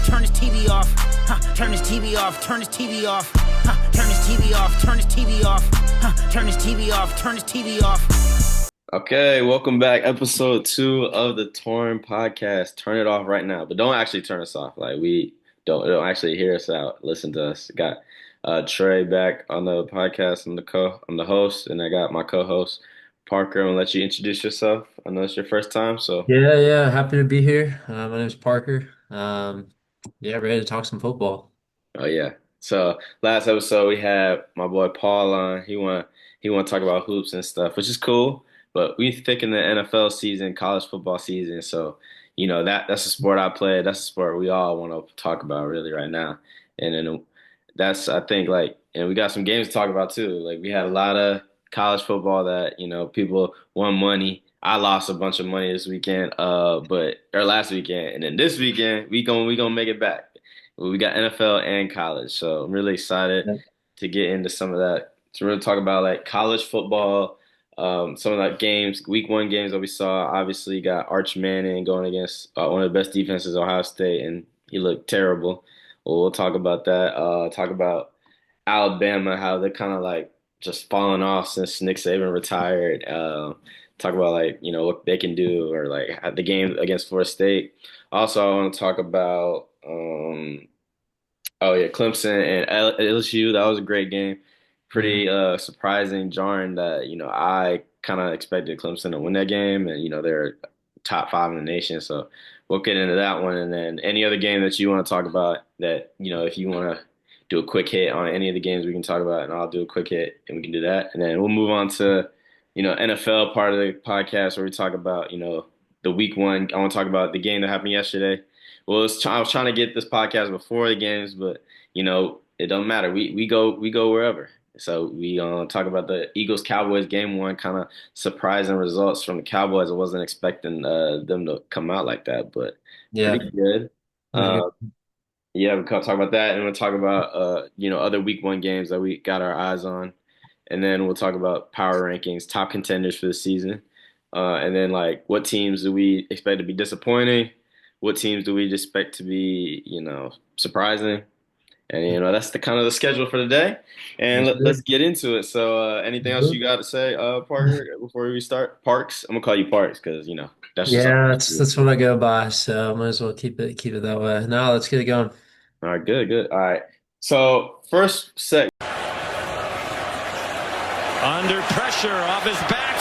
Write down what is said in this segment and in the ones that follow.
off, turn his TV off. Turn his TV off, turn his TV off. Turn his TV off, turn his TV off. Turn his TV off, turn his TV off. Okay, welcome back. Episode 2 of the Torn podcast. Turn it off right now, but don't actually turn us off. Like we don't actually hear us out. Listen to us. Got Trey back on the podcast. I'm the host, and I got my co-host Parker. I'm gonna let you introduce yourself. I know it's your first time, so Yeah. Happy to be here. My name is Parker. Yeah, ready to talk some football. oh yeah. So last episode we had my boy Paul on. He want to talk about hoops and stuff, which is cool. But we thick in the NFL season, college football season. So that's the sport I play. That's the sport we all want to talk about really right now. And then that's I think like and we got some games to talk about too. Like we had a lot of college football that people won money. I lost a bunch of money this weekend, but or last weekend, and then this weekend we gonna make it back. We got NFL and college, so I'm really excited Yeah. to get into some of that. To really talk about like college football, some of the games, week one games that we saw. Obviously, you got Arch Manning going against one of the best defenses, Ohio State, and he looked terrible. Well, we'll talk about that. Talk about Alabama, how they're kind of like just falling off since Nick Saban retired. Talk about like what they can do or like the game against Florida State. Also, I want to talk about oh yeah, Clemson and LSU. That was a great game. Mhm. Pretty surprising, jarring that I kind of expected Clemson to win that game, and they're top five in the nation. So we'll get into that one, and then any other game that you want to talk about that if you want to do a quick hit on any of the games we can talk about, and I'll do a quick hit, and we can do that, and then we'll move on to NFL part of the podcast where we talk about the week one. I want to talk about the game that happened yesterday. Well, I was trying to get this podcast before the games, but it don't matter. We go wherever. So we talk about the Eagles Cowboys game one, kind of surprising results from the Cowboys. I wasn't expecting them to come out like that, but pretty Yeah. good. It was a good. Uh, yeah, we can talk about that, and we'll talk about other week one games that we got our eyes on, and then we'll talk about power rankings, top contenders for the season, and then like what teams do we expect to be disappointing, what teams do we expect to be surprising, and that's the kind of the schedule for today, and Yes, let's sir. get into it. So anything else you got to say, Parker, before we start? Parks, I'm gonna call you Parks because that's just Yeah, that's what I go by. So might as well keep it that way. Now let's get it going. all right, good, good. All right. So first set. Under pressure off his back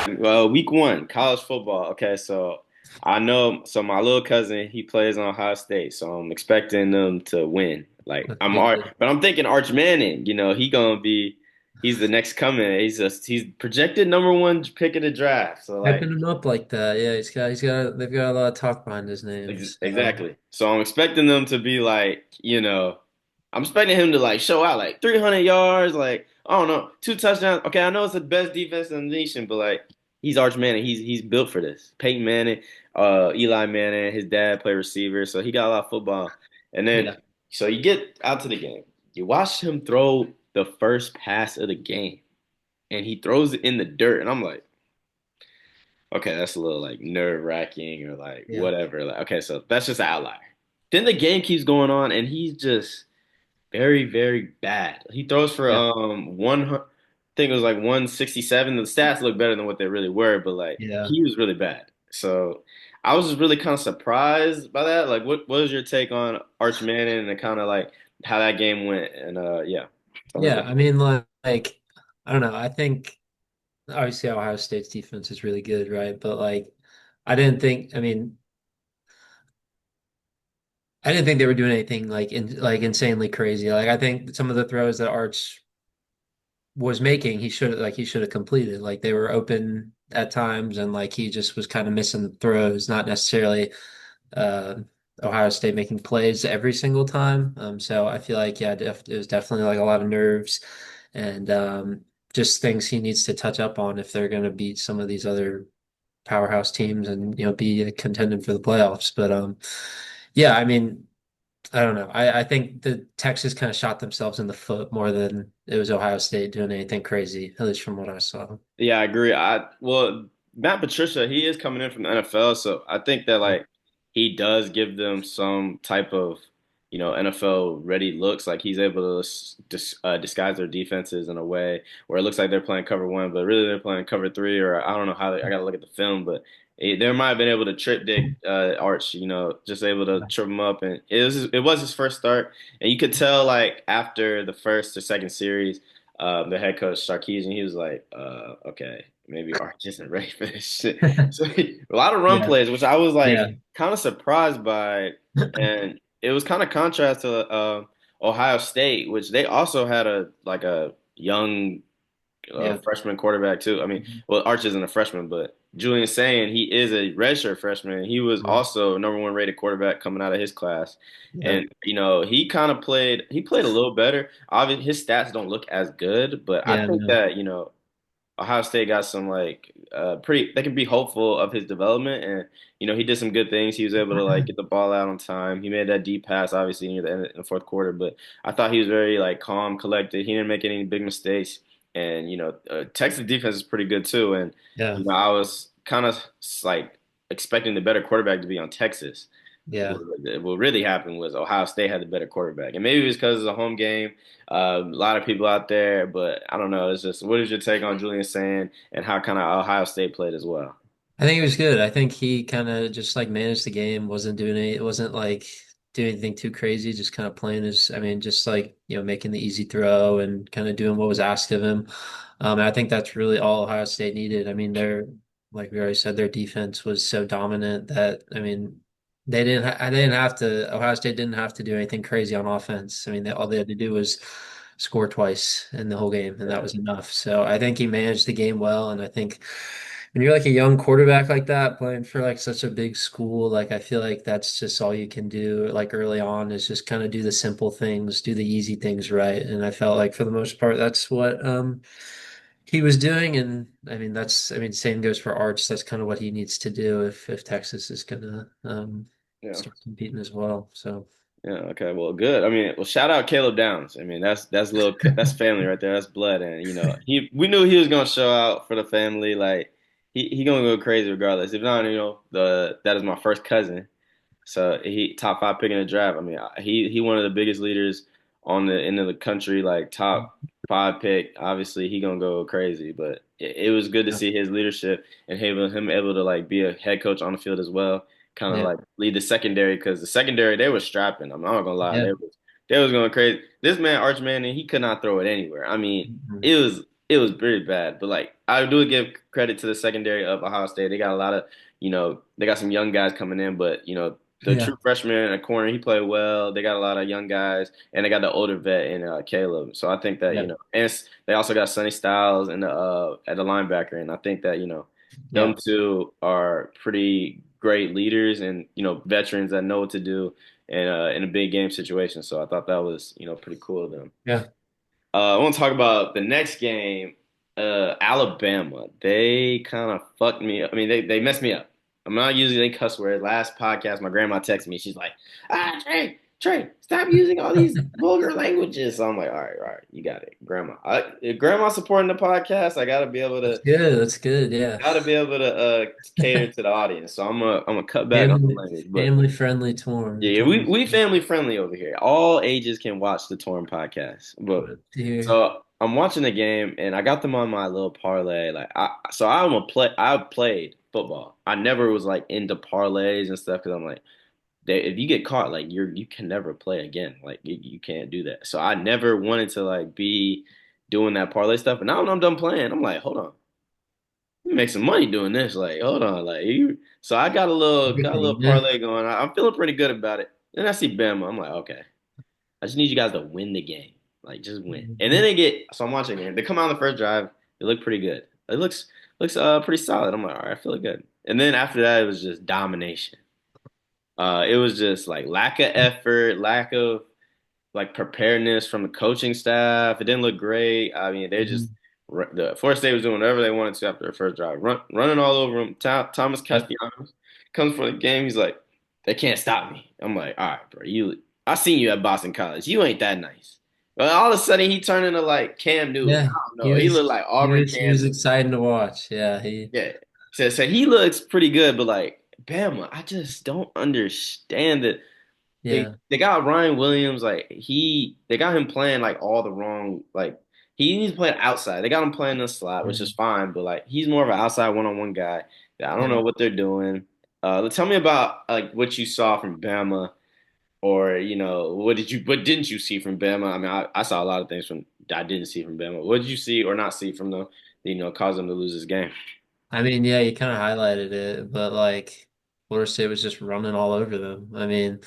foot. Well, week one, college football. Okay, so I know. So my little cousin, he plays on Ohio State, so I'm expecting them to win. Like That's good. but I'm thinking Arch Manning. He's the next coming. He's projected number one pick of the draft. So like Hyping him up like that. Yeah, they've got a lot of talk behind his name. So exactly. So I'm expecting them to be like I'm expecting him to like show out like 300 yards, like I don't know, two touchdowns. Okay, I know it's the best defense in the nation, but like he's Arch Manning. He's built for this. Peyton Manning, Eli Manning, his dad played receiver, so he got a lot of football. And then yeah. so you get out to the game, you watch him throw the first pass of the game, and he throws it in the dirt, and I'm like, okay, that's a little like nerve wracking or like Yeah. whatever. Like, okay, so that's just an outlier. Then the game keeps going on, and he's just very, very bad. He throws for Yeah. I think it was like 167. The stats look better than what they really were, but like Yeah. he was really bad. So I was just really kind of surprised by that. Like, what was your take on Arch Manning and kind of like how that game went? And yeah, tell me Yeah. about I mean, like I don't know. I think obviously Ohio State's defense is really good, right? But like I didn't think. I didn't think they were doing anything like insanely crazy. Like I think some of the throws that Arch was making, he should have completed. Like they were open at times, and like he just was kind of missing the throws, not necessarily uh, Ohio State making plays every single time. So I feel like it was definitely like a lot of nerves and just things he needs to touch up on if they're going to beat some of these other powerhouse teams and be contending for the playoffs. But yeah, I mean. I don't know. I think the Texas kind of shot themselves in the foot more than it was Ohio State doing anything crazy, at least from what I saw. Yeah, I agree. Matt Patricia, he is coming in from the NFL, so I think that like he does give them some type of, NFL ready looks. Like he's able to disguise their defenses in a way where it looks like they're playing cover one, but really they're playing cover three, or I don't know how I got to look at the film, but they might have been able to trip Dick Arch, just able to trip him up. And it was his first start. And you could tell, like, after the first or second series, the head coach Sarkisian, he was like, okay, maybe Arch isn't ready for this shit. So a lot of run Yeah, plays, which I was like yeah, kind of surprised by, and it was kind of contrast to Ohio State, which they also had a young yeah. freshman quarterback too. I mean, Mhm. well, Arch isn't a freshman, but Julian saying he is a redshirt freshman. He was Yeah, also number one rated quarterback coming out of his class, yeah, and he kind of played. He played a little better. Obviously, his stats don't look as good, but I yeah, think no, that Ohio State got some like pretty. They can be hopeful of his development, and he did some good things. He was able to like get the ball out on time. He made that deep pass, obviously near the end in the fourth quarter. But I thought he was very like calm, collected. He didn't make any big mistakes, and Texas defense is pretty good too. And yeah, I was kind of like expecting the better quarterback to be on Texas. yeah. What really happened was Ohio State had the better quarterback, and maybe it was because it's a home game. A lot of people out there, but I don't know. It's just, what is your take on Julian Sand and how kind of Ohio State played as well? I think it was good. I think he kind of just like managed the game, wasn't doing it wasn't like doing anything too crazy, just kind of playing his, I mean, just like, making the easy throw and kind of doing what was asked of him. And I think that's really all Ohio State needed. I mean, like we already said, their defense was so dominant that, I mean, they didn't have to, Ohio State didn't have to do anything crazy on offense. I mean, all they had to do was score twice in the whole game, and that Yeah, was enough. So I think he managed the game well, and I think when you're like a young quarterback like that, playing for like such a big school, like I feel like that's just all you can do, like early on, is just kind of do the simple things, do the easy things right. And I felt like for the most part, that's what he was doing. And I mean, same goes for Arch. That's kind of what he needs to do if Texas is gonna yeah. start competing as well. So Yeah, okay, well, good. I mean, well, shout out Caleb Downs. I mean, that's family right there. That's blood, and we knew he was gonna show out for the family. Like he gonna go crazy regardless. If not, that is my first cousin. So he top five pick in the draft. I mean, he one of the biggest leaders on the end of the country, like top five pick. Obviously, he gonna go crazy, but it was good to yeah, see his leadership and him able to like be a head coach on the field as well, kind of yeah, like lead the secondary because the secondary they were strapping. I'm not gonna lie, yeah. they was going crazy. This man Arch Manning, he could not throw it anywhere. I mean, Mhm. it was pretty bad, but like I do give credit to the secondary of Ohio State. They got a lot of they got some young guys coming in, but the Yeah, true freshman in the corner, he played well. They got a lot of young guys, and they got the older vet in Caleb. So I think that yeah, they also got Sonny Styles in the at the linebacker, and I think that them yeah, two are pretty great leaders and veterans that know what to do in a big game situation. So I thought that was pretty cool of them. yeah. I want to talk about the next game. Alabama. They kind of fucked me up. I mean, they messed me up. I'm not using any cuss words. Last podcast, my grandma texted me. She's like, Trey, stop using all these vulgar languages. So I'm like, all right, you got it, grandma. If grandma supporting the podcast, I That's good. That's good. Yeah. gotta be able to cater to the audience. So I'm gonna cut back on the Family, language, but family friendly torn. yeah, Torn. we family friendly over here. All ages can watch the Torn podcast. But Good to hear. so I'm watching the game and I got them on my little parlay. Like I played football. I never was like into parlays and stuff because I'm like, if you get caught, like you can never play again. Like you can't do that. So I never wanted to like be doing that parlay stuff. And now when I'm done playing, I'm like, hold on, you make some money doing this. Like, hold on, like you. So I got a little Everything. Yeah. parlay going. I'm feeling pretty good about it. Then I see Bama. I'm like, okay, I just need you guys to win the game. Like, just win. And then Mhm. they get. So I'm watching it. They come out on the first drive. They look pretty good. It looks pretty solid. I'm like, all right, I feel good. And then after that, it was just domination. It was just like lack of effort, lack of like preparedness from the coaching staff. It didn't look great. I mean, they just Mhm. the Florida State was doing whatever they wanted to after the first drive, running all over them. Thomas Yep. Castellanos comes for the game. He's like, they can't stop me. I'm like, all right, bro. I seen you at Boston College. You ain't that nice. But all of a sudden, he turned into like Cam Newton. Yeah. I don't know. He looked like Auburn He Cam was Newton. exciting to watch. Yeah. He. Yeah. So he looks pretty good, but like Bama, I just don't understand it. They Yeah. they got Ryan Williams, like they got him playing like all the wrong, like he needs to play outside. They got him playing the slot, which is Mm. fine, but like he's more of an outside one-on-one guy. I don't Yeah. know what they're doing. Tell me about like what you saw from Bama, or what didn't you see from Bama? I mean, I saw a lot of things from I didn't see from Bama. What did you see or not see from them? Caused them to lose this game. I mean, yeah, you kind of highlighted it, but like Florida State was just running all over them. I mean,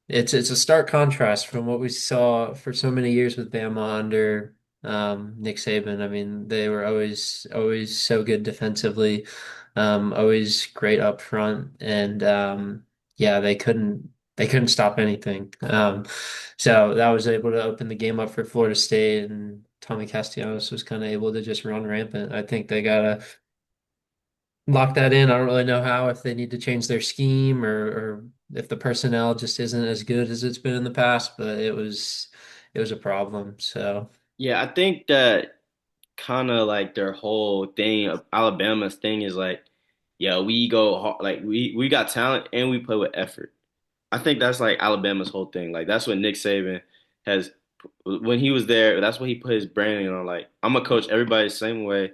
it's a stark contrast from what we saw for so many years with Bama under Nick Saban. I mean, they were always so good defensively, always great up front, and yeah, they couldn't stop anything. So that was able to open the game up for Florida State, and Tommy Castellanos was kind of able to just run rampant. I think they gotta lock that in. I don't really know how, if they need to change their scheme or if the personnel just isn't as good as it's been in the past, but it was a problem. So Yeah, I think that kind of like their whole thing of Alabama's thing is like, yeah, we go hard, like we got talent and we play with effort. I think that's like Alabama's whole thing. Like that's what Nick Saban has when he was there. That's what he put his branding on. Like I'm gonna coach everybody the same way.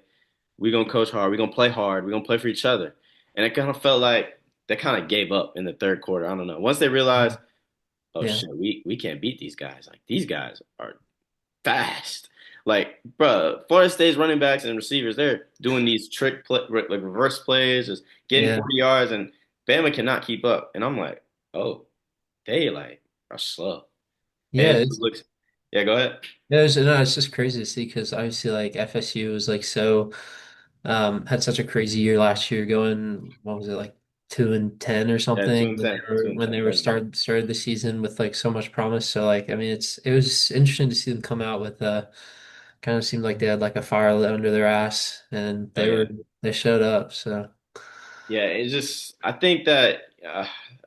We gonna coach hard. We gonna play hard. We gonna play for each other. And it kind of felt like they kind of gave up in the third quarter. I don't know. Once they realized, oh yeah, shit, we can't beat these guys. Like these guys are fast. Like, bro, Florida State's running backs and receivers, they're doing these like reverse plays, just getting yeah, 40 yards, and Bama cannot keep up. And I'm like, oh, they like are slow. And yeah. it just looks, yeah, go ahead. No, it's just crazy to see because obviously like FSU was like so had such a crazy year last year, going what was it like 2-10 or Yeah, two something and when they ten, two were and when ten. they were Crazy. started the season with like so much promise. So like I mean it was interesting to see them come out with kind of seemed like they had like a fire lit under their ass, and Oh, they yeah. they showed up. So Yeah, it's just, I think that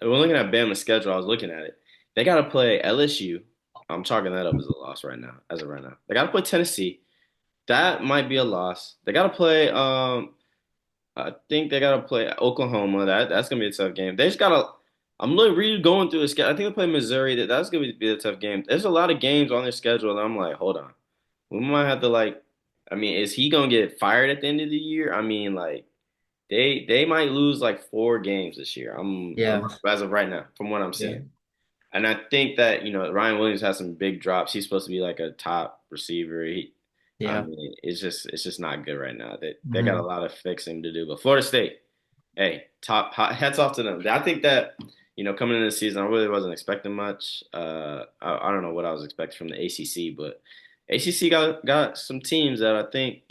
when looking at Bama's schedule, I was looking at it. They got to play LSU. I'm chalking that up as a loss right now, as of right now. They got to play Tennessee. That might be a loss. They got to play. I think they gotta play Oklahoma. That's gonna be a tough game. They just gotta. I'm really going through the schedule. I think they play Missouri. That's gonna be a tough game. There's a lot of games on their schedule, and I'm like, hold on, we might have to like. I mean, is he gonna get fired at the end of the year? I mean, like they might lose like 4 games this year. I'm yeah, as of right now, from what I'm yeah, seeing. And I think that, Ryan Williams has some big drops. He's supposed to be like a top receiver. I yeah. mean, it's just not good right now. They got a Hmm. lot of fixing to do. But Florida State, hey, hats off to them. I think that, coming into the season, I really wasn't expecting much. I don't know what I was expecting from the ACC, but ACC got some teams that I think,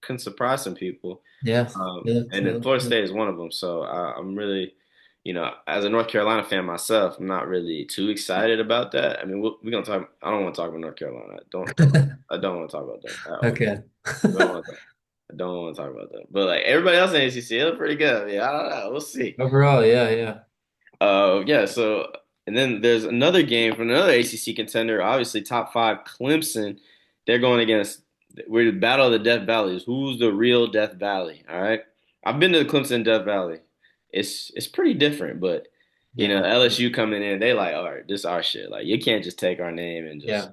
can surprise some people. Yeah, And then Florida State is one of them. So I'm really, as a North Carolina fan myself, I'm not really too excited about that. I mean, we're gonna talk. I don't want to talk about North Carolina. I don't want to talk about them at all. Okay. I don't want to. I don't want to talk about them. But like everybody else in the ACC, they look pretty good. Yeah, I don't know. We'll see. Overall, yeah, yeah, Yeah. So, and then there's another game from another ACC contender. Obviously, top five Clemson. They're going against. We're the battle of the Death Valleys. Who's the real Death Valley? All right. I've been to the Clemson Death Valley. It's pretty different, but yeah, LSU coming in, they like, all right, this is our shit. Like you can't just take our name and just yeah,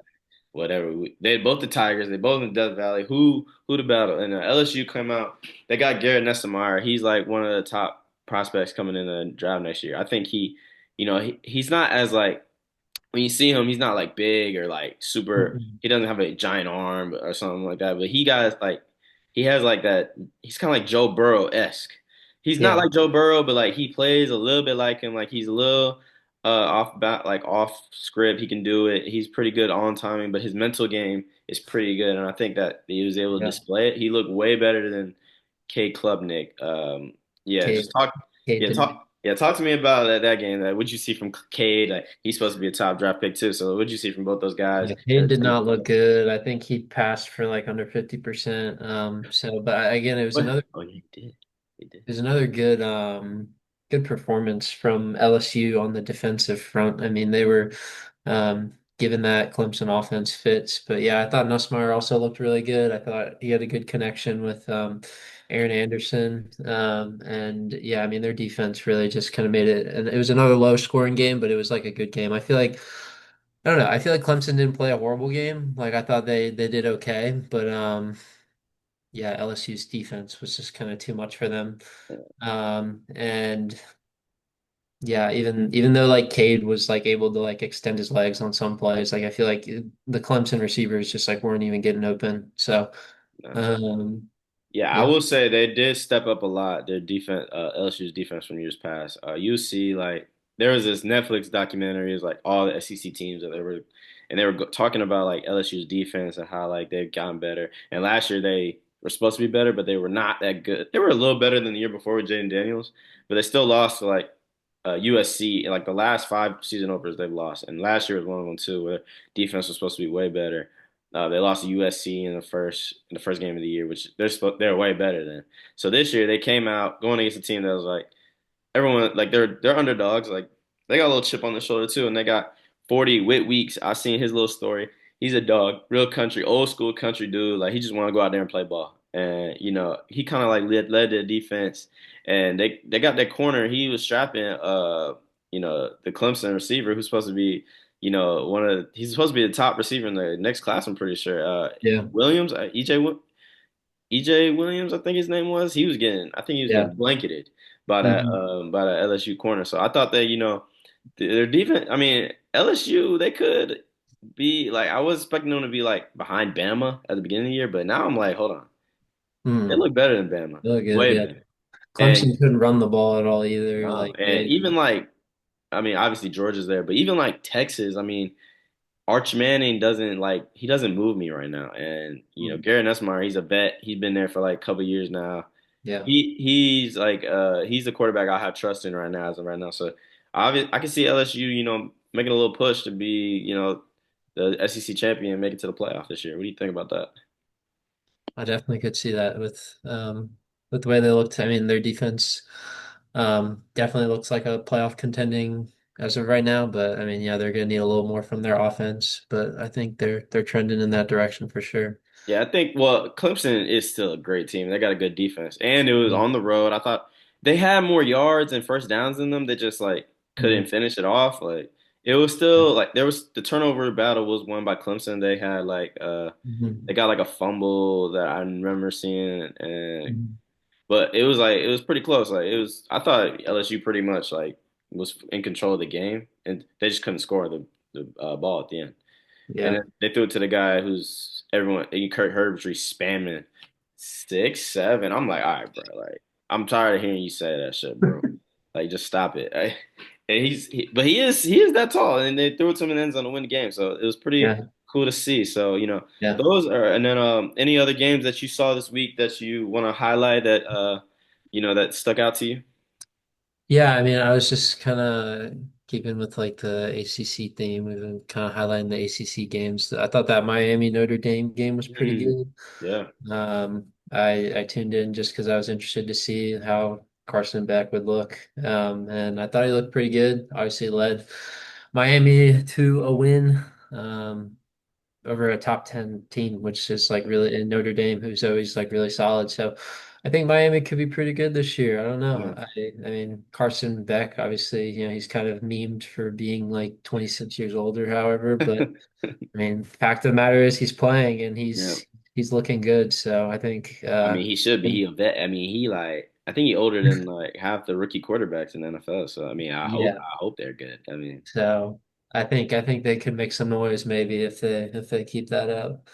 whatever. They both the Tigers. They both in Death Valley. Who the battle? And LSU come out. They got Garrett Nessemeyer. He's like one of the top prospects coming in the draft next year. I think he's not as like when you see him, he's not like big or like super. mhm, He doesn't have a giant arm or something like that. But he has like that. He's kind of like Joe Burrow esque. He's not yeah, like Joe Burrow, but like he plays a little bit like him. Like he's a little off script. He can do it. He's pretty good on timing, but his mental game is pretty good. And I think that he was able to yeah. display it. He looked way better than K Klubnik. Yeah, Cade, just talk. Cade Yeah, did. talk to me about that game. What'd you see from Cade? Like, he's supposed to be a top draft pick too. So what'd you see from both those guys? Yeah, Cade did not look good. I think he passed for like under 50%. So, but again, What? Oh, yeah, he did. He did. it was another good performance from LSU on the defensive front. I mean, they were given that Clemson offense fits. But yeah, I thought Nussmeier also looked really good. I thought he had a good connection with Aaron Anderson. And yeah, I mean their defense really just kind of made it, and it was another low scoring game, but it was like a good game. I don't know. I feel like Clemson didn't play a horrible game. Like I thought they did okay, but yeah, LSU's defense was just kind of too much for them. And yeah, even though like Cade was like able to like extend his legs on some plays, like I feel like the Clemson receivers just like weren't even getting open. So No. um Yeah, I yeah. will say they did step up a lot. Their defense, LSU's defense from years past. You see, like there was this Netflix documentary, it was like all the SEC teams that they were, and they were talking about like LSU's defense and how like they've gotten better. And last year they were supposed to be better, but they were not that good. They were a little better than the year before with Jaden Daniels, but they still lost to like USC. And like the last five season openers they've lost, and last year was one of them too, where defense was supposed to be way better. They lost to USC in the first game of the year, which they're way better than. So this year they came out going against a team that was like everyone like they're underdogs. Like they got a little chip on their shoulder too, and they got 40 Whit Weeks. I seen his little story. He's a dog, real country, old school country dude. Like he just want to go out there and play ball. And you know he kind of like led the defense, and they got that corner. He was strapping the Clemson receiver who's supposed to be he's supposed to be the top receiver in the next class. I'm pretty sure. Yeah. Williams, EJ Williams, I think his name was. I think he was Yeah. getting blanketed by Hmm. that LSU corner. So I thought that their defense. I mean LSU they could be like I was expecting them to be like behind Bama at the beginning of the year, but now I'm like, hold on, they Hmm. look better than Bama, Really good. way Yeah. better. And Clemson couldn't run the ball at all either. no, Like and they even like I mean obviously Georgia's there, but even like Texas, I mean. Arch Manning he doesn't move me right now. And Hmm. Garrett Nussmeier, he's a vet. He's been there for like a couple years now. Yeah. He's the quarterback I have trust in right now as of right now. So I can see LSU, making a little push to be, the SEC champion and make it to the playoff this year. What do you think about that? I definitely could see that with the way they looked. I mean, their defense definitely looks like a playoff contending as of right now, but I mean, yeah, they're gonna need a little more from their offense, but I think they're trending in that direction for sure. Yeah, I think Clemson is still a great team. They got a good defense, and it was Mm-hmm. on the road. I thought they had more yards and first downs than them. They just like couldn't Mm-hmm. finish it off. Like it was still like there was the turnover battle was won by Clemson. They had Mm-hmm. they got like a fumble that I remember seeing, and Mm-hmm. but it was pretty close. Like it was, I thought LSU pretty much like was in control of the game, and they just couldn't score the ball at the end. And Yeah. then they threw it to the guy who's everyone, Kurt Herbstreit spamming 6, 7. I'm like, all right, bro. Like, I'm tired of hearing you say that shit, bro. Like, just stop it. And but he is that tall, and they threw it to him in the end zone to win the game. So it was pretty Yeah. cool to see. So Yeah. those are, and then any other games that you saw this week that you want to highlight that that stuck out to you? Yeah, I mean, I was just kind of keeping with like the ACC theme. We've been kind of highlighting the ACC games. I thought that Miami Notre Dame game was pretty Mm, good. yeah. I tuned in just because I was interested to see how Carson Beck would look. And I thought he looked pretty good. Obviously led Miami to a win. Over a top 10 team, which is like really in Notre Dame, who's always like really solid. So I think Miami could be pretty good this year. I don't know. Yeah. I mean, Carson Beck, obviously, he's kind of memed for being like 26 years older, however, but I mean, fact of the matter is he's playing and Yeah. he's looking good. So I think I mean, he should be. He a vet. I mean, I think he older than like half the rookie quarterbacks in the NFL. So I mean, yeah. I hope they're good. I mean, So I think they could make some noise maybe if they keep that up.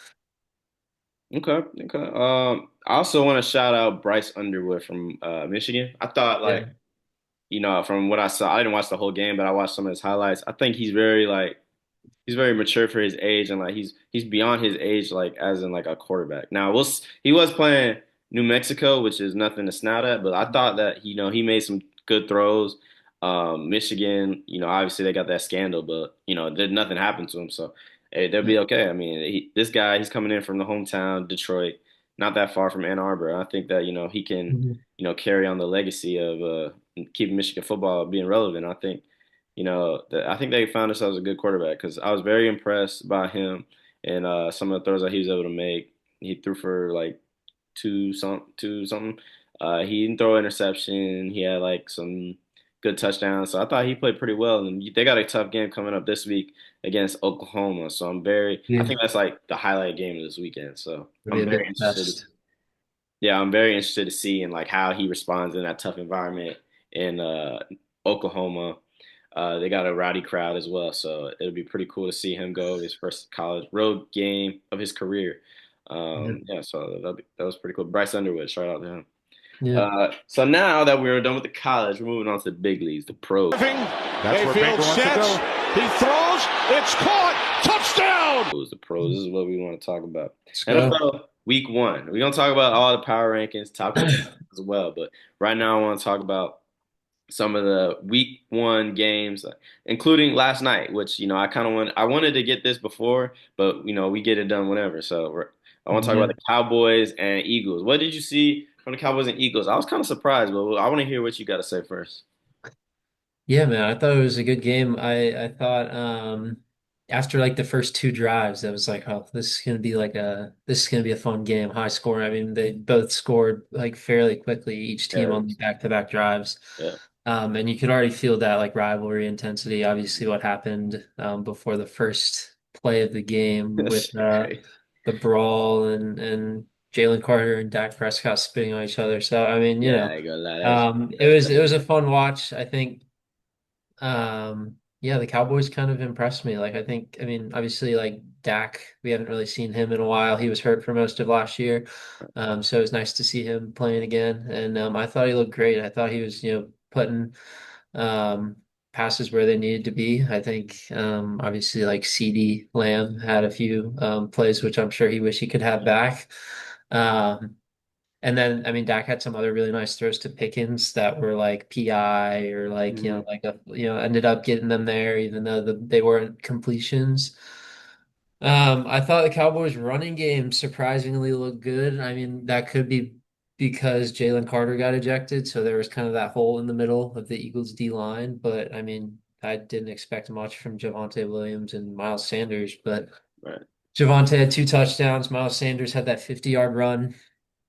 okay, okay. I also want to shout out Bryce Underwood from Michigan. I thought Yeah. like from what I saw, I didn't watch the whole game, but I watched some of his highlights. I think he's very mature for his age, and like he's beyond his age, like as in like a quarterback. Now, he was playing New Mexico, which is nothing to snout at, but I thought that he made some good throws. Michigan, obviously they got that scandal, but did nothing happen to him, so hey, they'll be okay. I mean, this guy, he's coming in from the hometown, Detroit, not that far from Ann Arbor. I think that he can Mhm. carry on the legacy of keeping Michigan football being relevant. I think I think they found themselves a good quarterback because I was very impressed by him and some of the throws that he was able to make. He threw for like two something. He didn't throw an interception. He had like some good touchdowns. So I thought he played pretty well. And they got a tough game coming up this week against Oklahoma. So I Yeah, think that's like the highlight game of this weekend. So it'll be I'm a very big interested. test. Yeah, I'm very interested to see and like how he responds in that tough environment in Oklahoma. They got a rowdy crowd as well, so it'll be pretty cool to see him go his first college road game of his career. Yeah. Yeah, so that was pretty cool. Bryce Underwood, shout out to him. Yeah. So now that we're done with the college, we're moving on to the big leagues, the pros. That's where Baker wants to go. He throws. It's caught. Touchdown. The pros. This is what we want to talk about. Let's go. NFL Week 1. We're gonna talk about all the power rankings, top contenders as well. But right now, I want to talk about some of the Week 1 games, including last night, which I wanted to get this before, but we get it done whenever. So I want to talk about Yeah. the Cowboys and Eagles. What did you see from the Cowboys and Eagles? I was kind of surprised, but I want to hear what you got to say first. Yeah, man, I thought it was a good game. I thought after like the first two drives, I was like, oh, this is gonna be a fun game, high score. I mean, they both scored like fairly quickly, each team Yeah, on back-to-back drives. yeah, And you could already feel that like rivalry intensity. Obviously, what happened before the first play of the game that with shit crazy. the brawl and Jalen Carter and Dak Prescott spitting on each other. So I mean, Yeah, I ain't gonna lie, it was a fun watch. I think yeah, the Cowboys kind of impressed me. Like I mean, obviously like Dak, we haven't really seen him in a while. He was hurt for most of last year. So it was nice to see him playing again. And I thought he looked great. I thought he was, putting um passes where they needed to be. I think obviously like CD Lamb had a few plays which I'm sure he wish he could have back. Um and then, I mean, Dak had some other really nice throws to Pickens that were like PI or like, Mhm. ended up getting them there, even though they weren't completions. I thought the Cowboys running game surprisingly looked good. I mean, that could be because Jalen Carter got ejected. So there was kind of that hole in the middle of the Eagles D line. But I mean, I didn't expect much from Javonte Williams and Miles Sanders, but Right. Javonte had two touchdowns. Miles Sanders had that 50-yard run.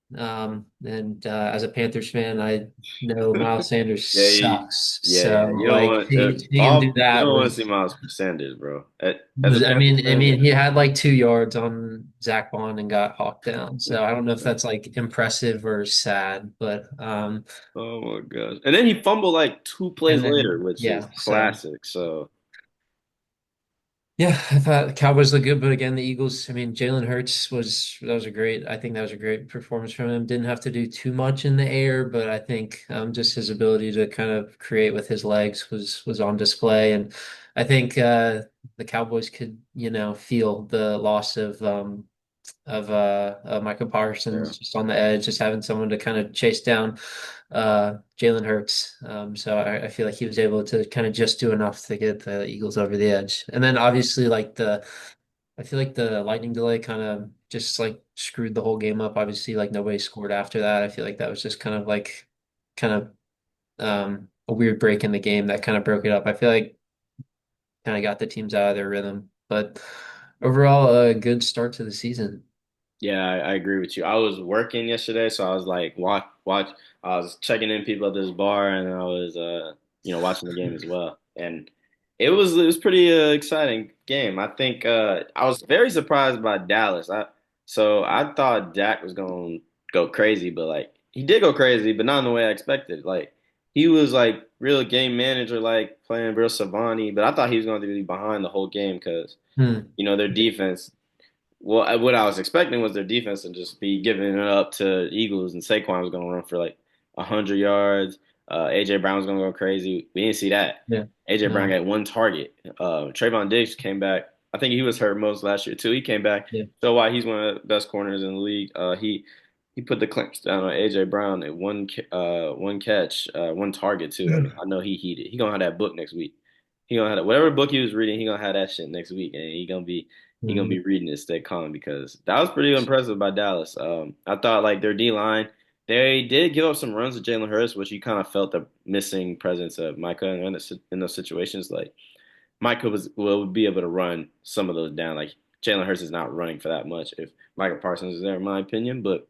And as a Panthers fan, I know Miles Sanders Yeah, sucks. yeah. So like seeing him do You that don't want to see Miles Sanders, bro. As a was Panthers I fan, mean he had like 2 yards on Zach Bond and got hawked down. So I don't know if that's like impressive or sad, but oh my gosh. And then he fumbled like two plays and later, then which is yeah, so classic. So yeah, I thought the Cowboys looked good, but again, the Eagles, I mean, Jalen Hurts I think that was a great performance from him. Didn't have to do too much in the air, but I think just his ability to kind of create with his legs was on display. And I think the Cowboys could, feel the loss of Michael yeah, Parsons just on the edge, just having someone to kind of chase down Jalen Hurts. So I feel like he was able to kind of just do enough to get the Eagles over the edge. And then obviously I feel like the lightning delay kind of just like screwed the whole game up. Obviously, like nobody scored after that. I feel like that was just kind of a weird break in the game that kind of broke it up. I feel like kind of got the teams out of their rhythm. But overall, a good start to the season. yeah, I agree with you. I was working yesterday, so I was like watch. I was checking in people at this bar, and I was watching the game as well. And it was pretty exciting game. I think I was very surprised by Dallas. I thought Dak was gonna go crazy, but like he did go crazy, but not in the way I expected. Like he was like real game manager, like playing real savant, but I thought he was going to be behind the whole game because Hmm. their defense. Well, what I was expecting was their defense to just be giving it up to Eagles, and Saquon was going to run for like 100 yards. AJ Brown was going to go crazy. We didn't see that. Yeah. AJ Brown No. got one target. Trayvon Diggs came back. I think he was hurt most last year too. He came back. Yeah. So why he's one of the best corners in the league. He put the clamps down on AJ Brown at one catch, one target too. I mean, I know he heated. He gonna have that book next week. He gonna have that, whatever book he was reading. He gonna have that shit next week, and he gonna be Mhm. reading it stay calm because that was pretty impressive by Dallas. I thought like their D line They did give up some runs to Jalen Hurts, which you kind of felt the missing presence of Micah in those situations. Like Micah will be able to run some of those down. Like Jalen Hurts is not running for that much if Micah Parsons is there, in my opinion. But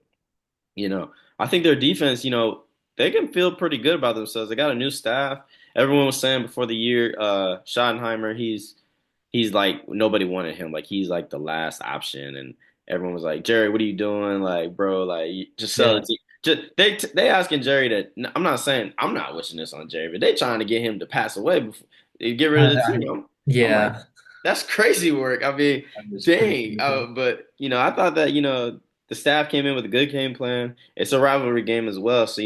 you know, I think their defense, they can feel pretty good about themselves. They got a new staff. Everyone was saying before the year, Schottenheimer, he's like nobody wanted him. Like he's like the last option, and everyone was like, Jerry, what are you doing? Like, bro, like just sell the Yeah. team. Just they asking Jerry to. I'm not saying I'm not wishing this on Jerry, but they trying to get him to pass away before they get rid of the team. I'm like, Yeah, that's crazy work. I mean, that was pretty dang. crazy. But I thought that the staff came in with a good game plan. It's a rivalry game as well, so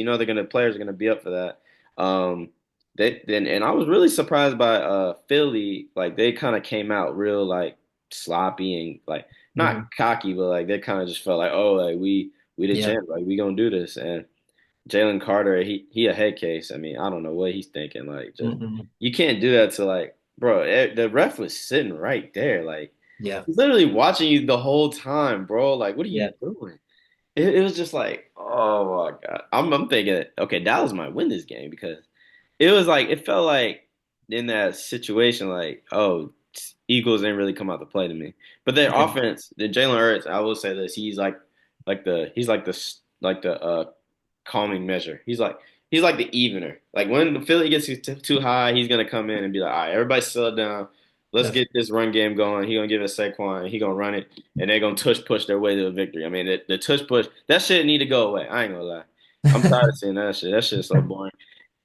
players are gonna be up for that. Um, and I was really surprised by Philly. Like they kind of came out real like sloppy and like not Hmm. cocky, but like they kind of just felt like, oh, like we the Yeah. champ, like we gonna do this. And Jalen Carter, he a head case. I mean, I don't know what he's thinking. Like just Mm-mm. you can't do that to like bro. The ref was sitting right there, like Yeah. he's literally watching you the whole time, bro. Like what are you Yeah. doing? It was just like, oh my God. I'm thinking, okay, Dallas might win this game because it was like it felt like in that situation, like, oh, Eagles didn't really come out to play to me. But their Yeah. offense, the Jalen Hurts, I will say this, he's like the calming measure. He's like the evener. Like when the Philly gets too high, he's gonna come in and be like, all right, everybody settle down. Let's get Definitely. this run game going. He gonna give it to Saquon. He gonna run it, and they're gonna tush push their way to a victory. I mean, the tush push that shit need to go away. I ain't gonna lie. I'm tired of seeing that shit. That shit's so boring,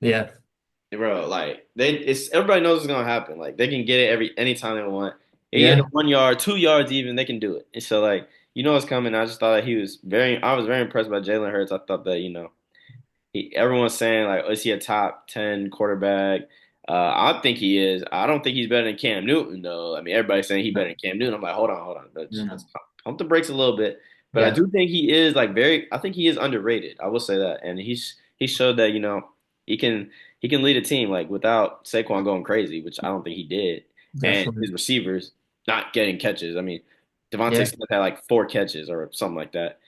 Yeah. bro. Like it's everybody knows it's gonna happen. Like they can get it anytime they want. They get Yeah. it 1 yard, 2 yards, even they can do it. And so like it's coming. I just thought that I was very impressed by Jalen Hurts. I thought that everyone's saying like, is he a top 10 quarterback? I think he is. I don't think he's better than Cam Newton though. I mean, everybody's saying he's better No. than Cam Newton. I'm like, hold on. Let's No. pump the brakes a little bit. But I Yeah. do think he is like very. I think he is underrated. I will say that, and he showed that he can he can lead a team like without Saquon going crazy, which I don't think he did, and Definitely. his receivers not getting catches. I mean, Devontae Yeah. Smith had like 4 catches or something like that,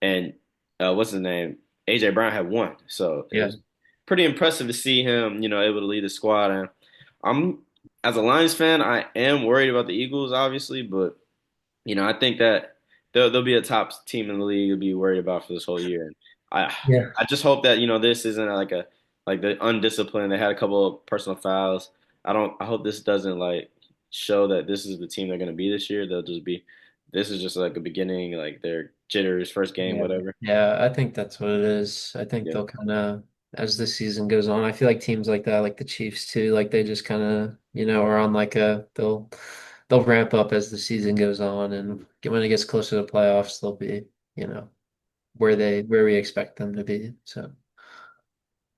and what's his name? AJ Brown had one, so it Yeah. was pretty impressive to see him, able to lead the squad. And I'm, as a Lions fan, I am worried about the Eagles, obviously, but I think that they'll be a top team in the league to be worried about for this whole year. And I Yeah. I just hope that this isn't like the undisciplined. They had a couple of personal fouls. I hope this doesn't like show that this is the team they're going to be this year. They'll just be. This is just like a beginning, like their jitters, first game, Yeah. whatever. Yeah. I think that's what it is. I think Yeah. they'll kind of, as the season goes on, I feel like teams like that, like the Chiefs too, like they just kind of, are on like they'll ramp up as the season goes on, and when it gets closer to playoffs, they'll be, you know, where we expect them to be. So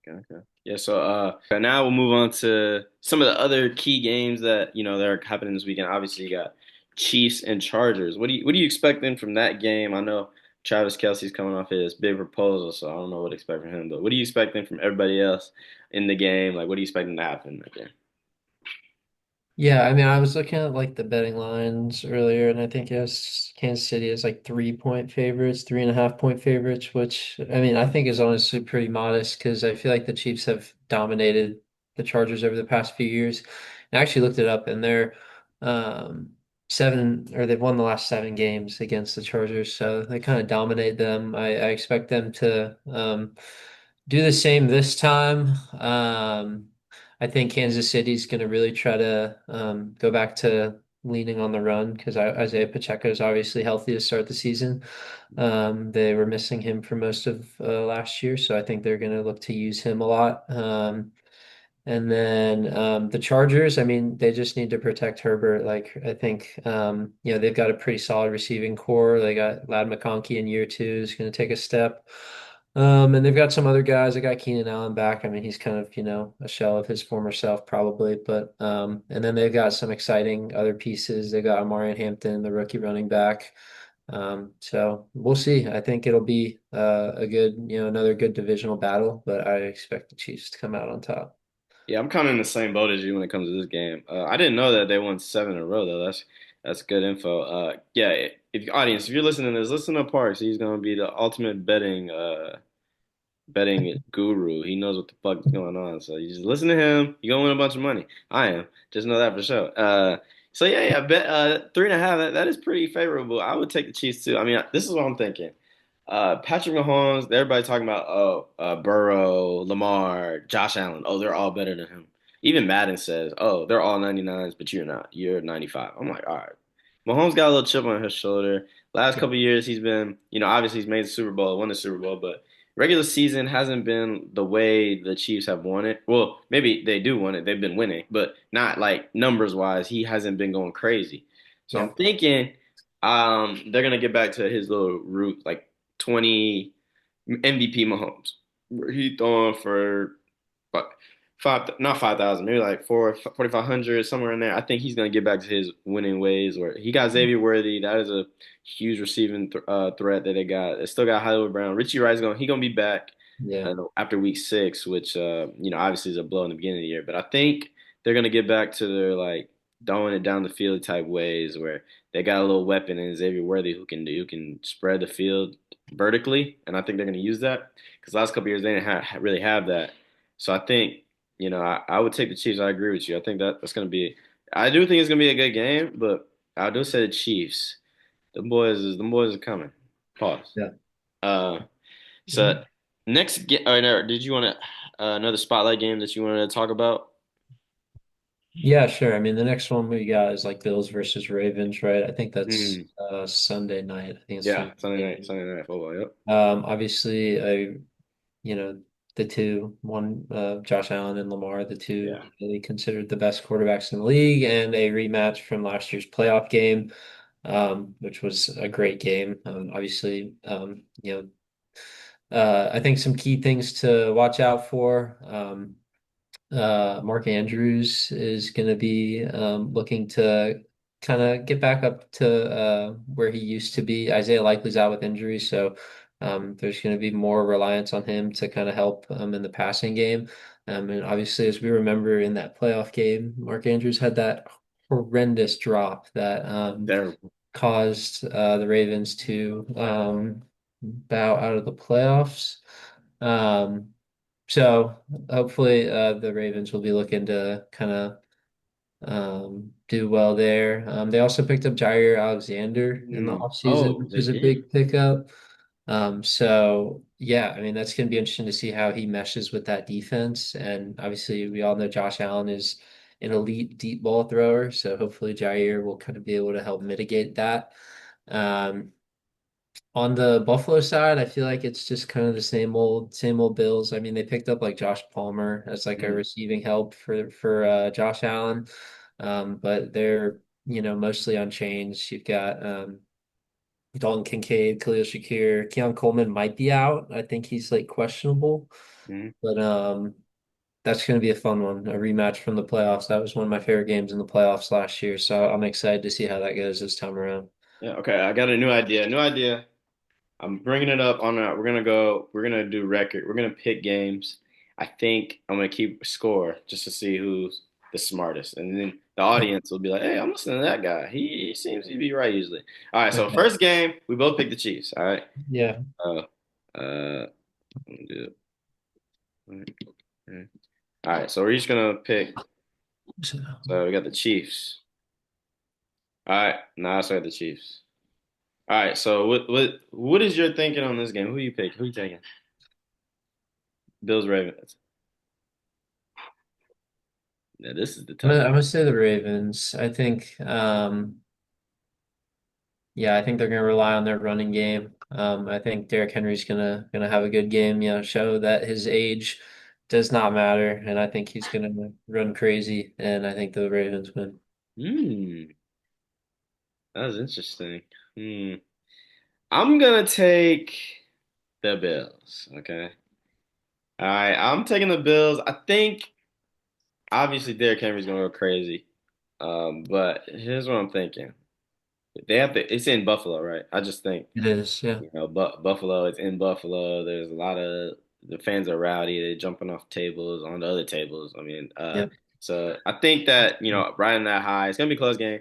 Okay. Yeah, so now we'll move on to some of the other key games that are happening this weekend. Obviously, you got Chiefs and Chargers. What do you expecting from that game? I know Travis Kelce's coming off his big proposal, so I don't know what to expect from him. But what are you expecting from everybody else in the game? Like, what are you expecting to happen in that game? yeah, I mean, I was looking at like the betting lines earlier, and I think yes, Kansas City is like 3 point favorites, 3.5 point favorites, which I mean, I think is honestly pretty modest because I feel like the Chiefs have dominated the Chargers over the past few years. And I actually looked it up, and they're um, they've won the last 7 games against the Chargers, so they kind of dominate them. I expect them to do the same this time. I think Kansas City's going to really try to go back to leaning on the run because Isaiah Pacheco is obviously healthy to start the season. They were missing him for most of last year, so I think they're going to look to use him a lot. And then the Chargers, I mean, they just need to protect Herbert. Like I think, they've got a pretty solid receiving core. They got Lad McConkey in year 2 is going to take a step. And they've got some other guys. They got Keenan Allen back. I mean, he's kind of, a shell of his former self probably. But and then they've got some exciting other pieces. They got Amari Hampton, the rookie running back. So we'll see. I think it'll be a good, another good divisional battle, but I expect the Chiefs to come out on top. Yeah, I'm kind of in the same boat as you when it comes to this game. I didn't know that they won 7 in a row though. That's good info. Yeah, if audience, if you're listening to this, listen to Parks. He's gonna be the ultimate betting betting guru. He knows what the fuck is going on. So you just listen to him. You're gonna win a bunch of money. I am. Just know that for sure. So yeah, bet 3.5. That is pretty favorable. I would take the Chiefs too. I mean, this is what I'm thinking. Patrick Mahomes, everybody talking about Burrow, Lamar, Josh Allen. Oh, they're all better than him. Even Madden says, oh, they're all 99s, but you're not. You're 95. I'm like, all right. Mahomes got a little chip on his shoulder. Last couple of years, he's been, obviously he's made the Super Bowl, won the Super Bowl, but regular season hasn't been the way the Chiefs have won it. Well, maybe they do want it. They've been winning, but not like numbers wise. He hasn't been going crazy. So Yeah. I'm thinking they're gonna get back to his little root, like 20 MVP Mahomes, where he throwing for but not 5,000, maybe like 4,500 somewhere in there. I think he's gonna get back to his winning ways. Where he got Xavier Worthy, that is a huge receiving threat that they got. They still got Hollywood Brown. Richie Rice gonna be back Yeah. after week 6, which obviously is a blow in the beginning of the year. But I think they're gonna get back to their like throwing it down the field type ways where they got a little weapon in Xavier Worthy who can spread the field vertically, and I think they're gonna use that because last couple years they didn't really have that. So I think I would take the Chiefs. I agree with you. I think that's gonna be. I do think it's gonna be a good game, but I do say the Chiefs. The boys are coming. Pause. Yeah. Uh, so next game. No, did you want to another spotlight game that you wanted to talk about? Yeah, sure. I mean, the next one we got is like Bills versus Ravens, right? I think that's Hmm. Sunday night. I think it's Yeah, from Sunday night football. Yep. obviously you know, the two, one Josh Allen and Lamar, the two Yeah. really considered the best quarterbacks in the league, and a rematch from last year's playoff game, which was a great game. Obviously, I think some key things to watch out for. Mark Andrews is going to be looking to kind of get back up to where he used to be. Isaiah Likely's out with injury, so there's going to be more reliance on him to kind of help in the passing game. And obviously, as we remember in that playoff game, Mark Andrews had that horrendous drop that Terrible. caused the Ravens to bow out of the playoffs. Um, so hopefully the Ravens will be looking to kind of do well there. They also picked up Jair Alexander in the offseason, Oh, which they is a did. big pickup. So yeah, I mean that's going to be interesting to see how he meshes with that defense. And obviously we all know Josh Allen is an elite deep ball thrower, so hopefully Jair will kind of be able to help mitigate that. Um, on the Buffalo side, I feel like it's just kind of the same old Bills. I mean, they picked up like Josh Palmer as like a Mm, receiving help for Josh Allen. But they're, mostly on change. You've got Dalton Kincaid, Khalil Shakir, Keon Coleman might be out. I think he's like questionable, mm. but that's going to be a fun one, a rematch from the playoffs. That was one of my favorite games in the playoffs last year, so I'm excited to see how that goes this time around. Yeah. Okay. I got a new idea. New idea. I'm bringing it up on that. We're gonna go. We're gonna do record. We're gonna pick games. I think I'm gonna keep score just to see who's the smartest, and then the audience will be like, "Hey, I'm listening to that guy. He seems to be right usually." All right. So Okay. first game, we both picked the Chiefs. All right. Yeah. Uh, let me do it. All right. All right. So we're each gonna pick. So, So we got the Chiefs. All right. Now I start the Chiefs. All right. So what is your thinking on this game? Who you pick? Who you taking? Bills Ravens. Yeah, this is the tough. I'm gonna say the Ravens. Yeah, I think they're gonna rely on their running game. I think Derrick Henry's gonna have a good game, show that his age does not matter, and I think he's gonna run crazy, and I think the Ravens win. Hmm, that was interesting. Hmm. I'm gonna take the Bills. Okay. All right. I'm taking the Bills. I think obviously Derrick Henry's gonna go crazy. But here's what I'm thinking. They have to. It's in Buffalo, right? I just think It is, yeah. Buffalo. It's in Buffalo. There's a lot of the fans are rowdy. They're jumping off tables on the other tables. I mean, Yep. so I think that riding that high, it's gonna be a close game.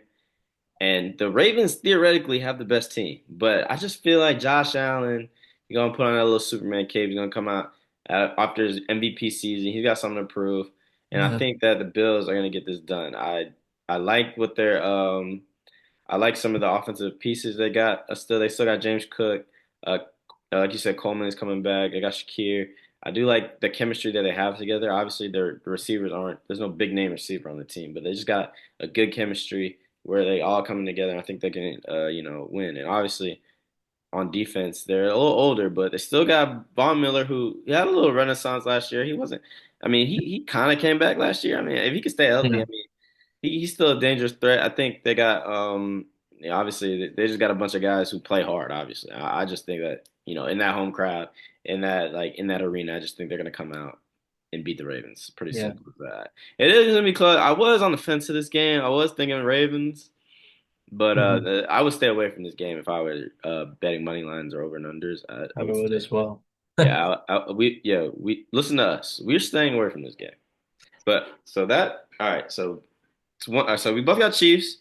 And the Ravens theoretically have the best team, but I just feel like Josh Allen, you're gonna put on that little Superman cape. He's gonna come out. after his MVP season. He's got something to prove, and I Yeah. think that the Bills are going to get this done. I like what they're I like some of the offensive pieces they got. They still got James Cook. Uh, like you said, Coleman is coming back. They got Shakir. I do like the chemistry that they have together. Obviously, the receivers aren't. There's no big name receiver on the team, but they just got a good chemistry where they all coming together. And I think they can, win. And obviously, on defense, they're a little older, but they still got Von Miller, who he had a little renaissance last year. He wasn't. I mean, he kind of came back last year. I mean, if he could stay healthy, Yeah. I mean he's still a dangerous threat. I think they got obviously they just got a bunch of guys who play hard. Obviously, I just think that in that home crowd, in that arena, I just think they're gonna come out and beat the Ravens. Pretty Yeah. simple as that. It is gonna be close. I was on the fence of this game. I was thinking Ravens, but Mhm. I would stay away from this game if I were betting money lines or over and unders. I I would would stay. as well. We listen to us. We're staying away from this game. But so that all right. So it's one. So we both got Chiefs.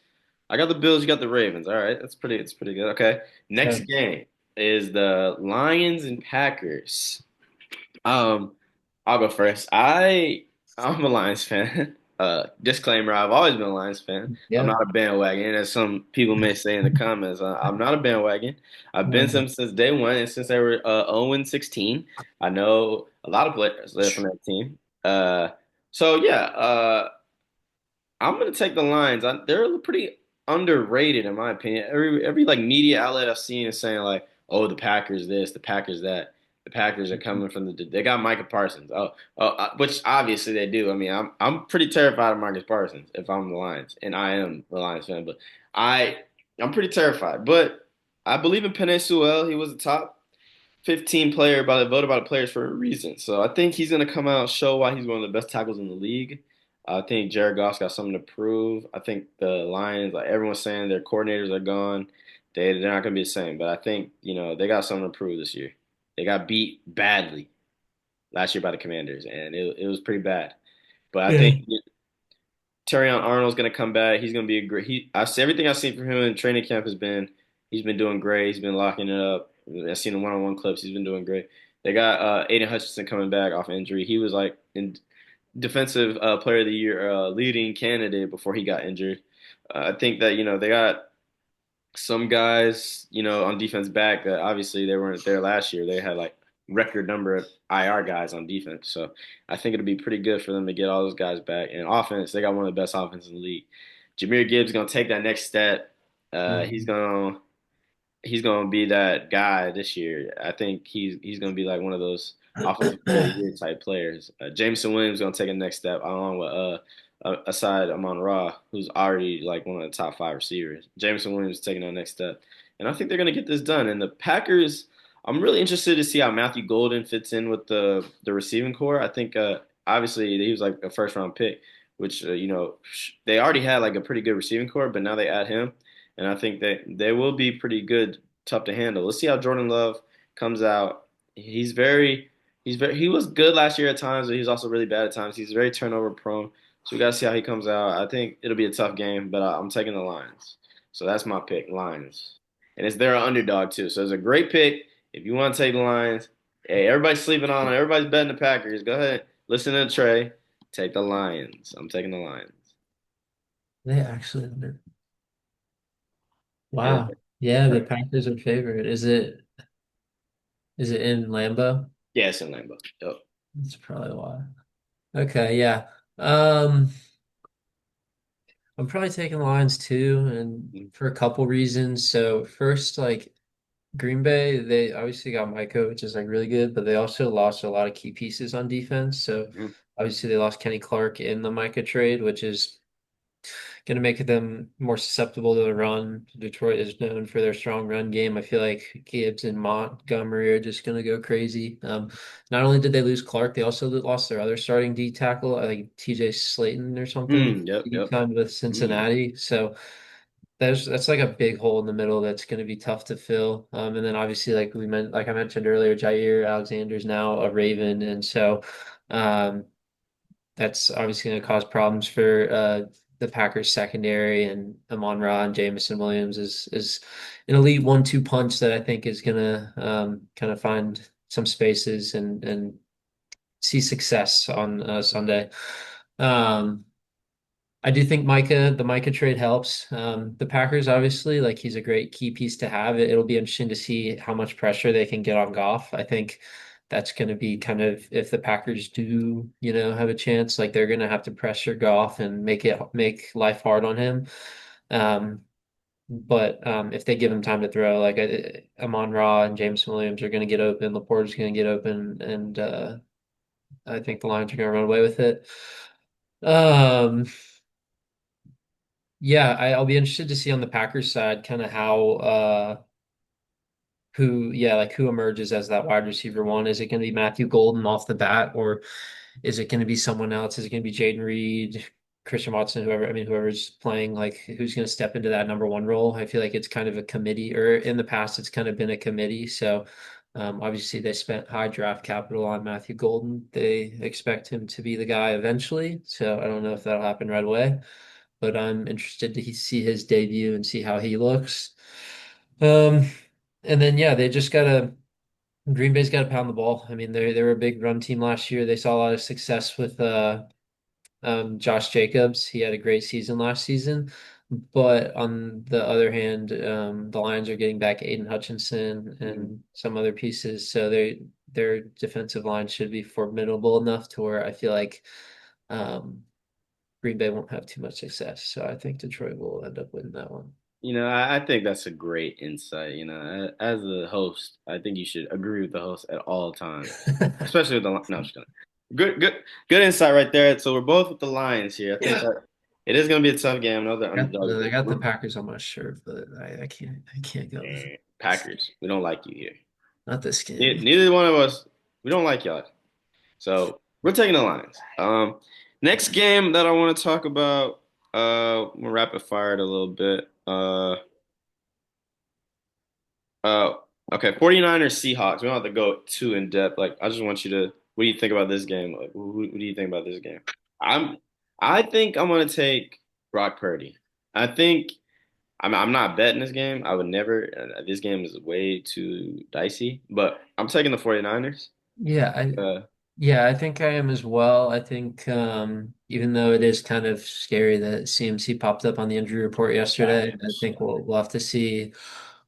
I got the Bills. You got the Ravens. All right, that's pretty. It's pretty good. Okay. Next Okay. game is the Lions and Packers. Um, I'll go first. I'm a Lions fan. Disclaimer: I've always been a Lions fan. I'm Yeah. not a bandwagon, as some people may say in the comments. I'm not a bandwagon. I've been Yeah. some since day one, and since they were 0-16. I know a lot of players there from that team. So yeah. I'm gonna take the Lions. They're pretty underrated in my opinion. Every like media outlet I've seen is saying like, "Oh, the Packers this, the Packers that." The Packers are coming from they got Micah Parsons. Which obviously they do. I mean, I'm pretty terrified of Marcus Parsons if I'm the Lions, and I am the Lions fan. But I I'm pretty terrified. But I believe in Penei Sewell. He was a top 15 player voted by the players for a reason. So I think he's going to come out and show why he's one of the best tackles in the league. I think Jared Goff's got something to prove. I think the Lions, like everyone's saying, their coordinators are gone. They're not going to be the same. But I think they got something to prove this year. They got beat badly last year by the Commanders, and it was pretty bad. But I think Yeah. Terrion Arnold's going to come back. He's going to be a great. I see everything I've seen from him in training camp has been he's been doing great. He's been locking it up. I've seen the one-on-one clips. He's been doing great. They got Aiden Hutchinson coming back off injury. He was like in defensive player of the year leading candidate before he got injured. I think that they got some guys, on defense back that obviously they weren't there last year. They had like record number of IR guys on defense. So I think it'll be pretty good for them to get all those guys back. And offense, they got one of the best offenses in the league. Jameer Gibbs gonna take that next step. He's Mhm. gonna be that guy this year. I think he's gonna be like one of those offensive player of the year type players. Jameson Williams gonna take a next step along with aside Amon Ra, who's already like one of the top 5 receivers. Jameson Williams is taking that next step, and I think they're gonna get this done. And the Packers, I'm really interested to see how Matthew Golden fits in with the receiving core. I think obviously he was like a first round pick, which they already had like a pretty good receiving core, but now they add him and I think that they will be pretty good, tough to handle. Let's see how Jordan Love comes out. He was good last year at times, but he's also really bad at times. He's very turnover prone, so we got to see how he comes out. I think it'll be a tough game, but I'm taking the Lions. So that's my pick, Lions, and they're an underdog too. So it's a great pick if you want to take the Lions. Hey, everybody's sleeping on them. Everybody's betting the Packers. Go ahead, listen to Trey. Take the Lions. I'm taking the Lions. They actually under. And Wow. Yeah, the Packers are favorite. Is it in Lambeau? yeah, it's in Lambeau. Yep. That's probably why. Okay, yeah. Um, I'm probably taking the Lions too, and for a couple reasons. So first, like Green Bay, they obviously got Micah, which is like really good, but they also lost a lot of key pieces on defense. So Mhm. obviously they lost Kenny Clark in the Micah trade, which is going to make them more susceptible to the run. Detroit is known for their strong run game. I feel like Gibbs and Montgomery are just going to go crazy. Not only did they lose Clark, they also lost their other starting D tackle, I think TJ Slayton or something. Yep, He yep. signed with Mm. Cincinnati. So that's like a big hole in the middle that's going to be tough to fill. And then obviously, like I mentioned earlier, Jair Alexander's now a Raven, and so um, that's obviously going to cause problems for the Packers secondary. And Amon-Ra and Jamison Williams is an elite 1-2 punch that I think is going to kind of find some spaces and see success on Sunday. Um, I do think the Micah trade helps. The Packers, obviously, like he's a great key piece to have. It'll be interesting to see how much pressure they can get on Goff. I think that's going to be kind of if the Packers do, have a chance, like they're going to have to pressure Goff and make life hard on him. Um, but if they give him time to throw, like Amon-Ra and James Williams are going to get open, Laporte's going to get open, and I think the Lions are going to run away with it. Um, Yeah, I'll be interested to see on the Packers side kind of how who emerges as that wide receiver one. Is it going to be Matthew Golden off the bat, or is it going to be someone else? Is it going to be Jaden Reed, Christian Watson, whoever? I mean, whoever's playing, like who's going to step into that number one role? I feel like it's kind of a committee, or in the past, it's kind of been a committee. So obviously, they spent high draft capital on Matthew Golden. They expect him to be the guy eventually. So I don't know if that'll happen right away, but I'm interested to see his debut and see how he looks. Um, and then yeah, they just gotta Green Bay's got to pound the ball. I mean, they were a big run team last year. They saw a lot of success with Josh Jacobs. He had a great season last season. But on the other hand, the Lions are getting back Aiden Hutchinson and some other pieces, so their defensive line should be formidable enough to where I feel like um, Green Bay won't have too much success. So I think Detroit will end up winning that one. I think that's a great insight. As a host, I think you should agree with the host at all times, especially with the no, I'm just kidding. Good insight right there. So we're both with the Lions here. I think that it is going to be a tough game. I know they're underdogs, I but got the Packers on my shirt, but I can't go with it. Packers. We don't like you here. Not this game. Neither one of us. We don't like y'all. So we're taking the Lions. Next game that I want to talk about. We'll rapid fire it a little bit. Uh, okay, 49ers Seahawks. We don't have to go too in depth. Like, I just want you to, what do you think about this game? Like, what do you think about this game? I'm, I think I'm gonna take Brock Purdy. I think I'm not betting this game. I would never. This game is way too dicey, but I'm taking the 49ers. Yeah, Uh, I think I am as well. I think even though it is kind of scary that CMC popped up on the injury report yesterday, I think we'll have to see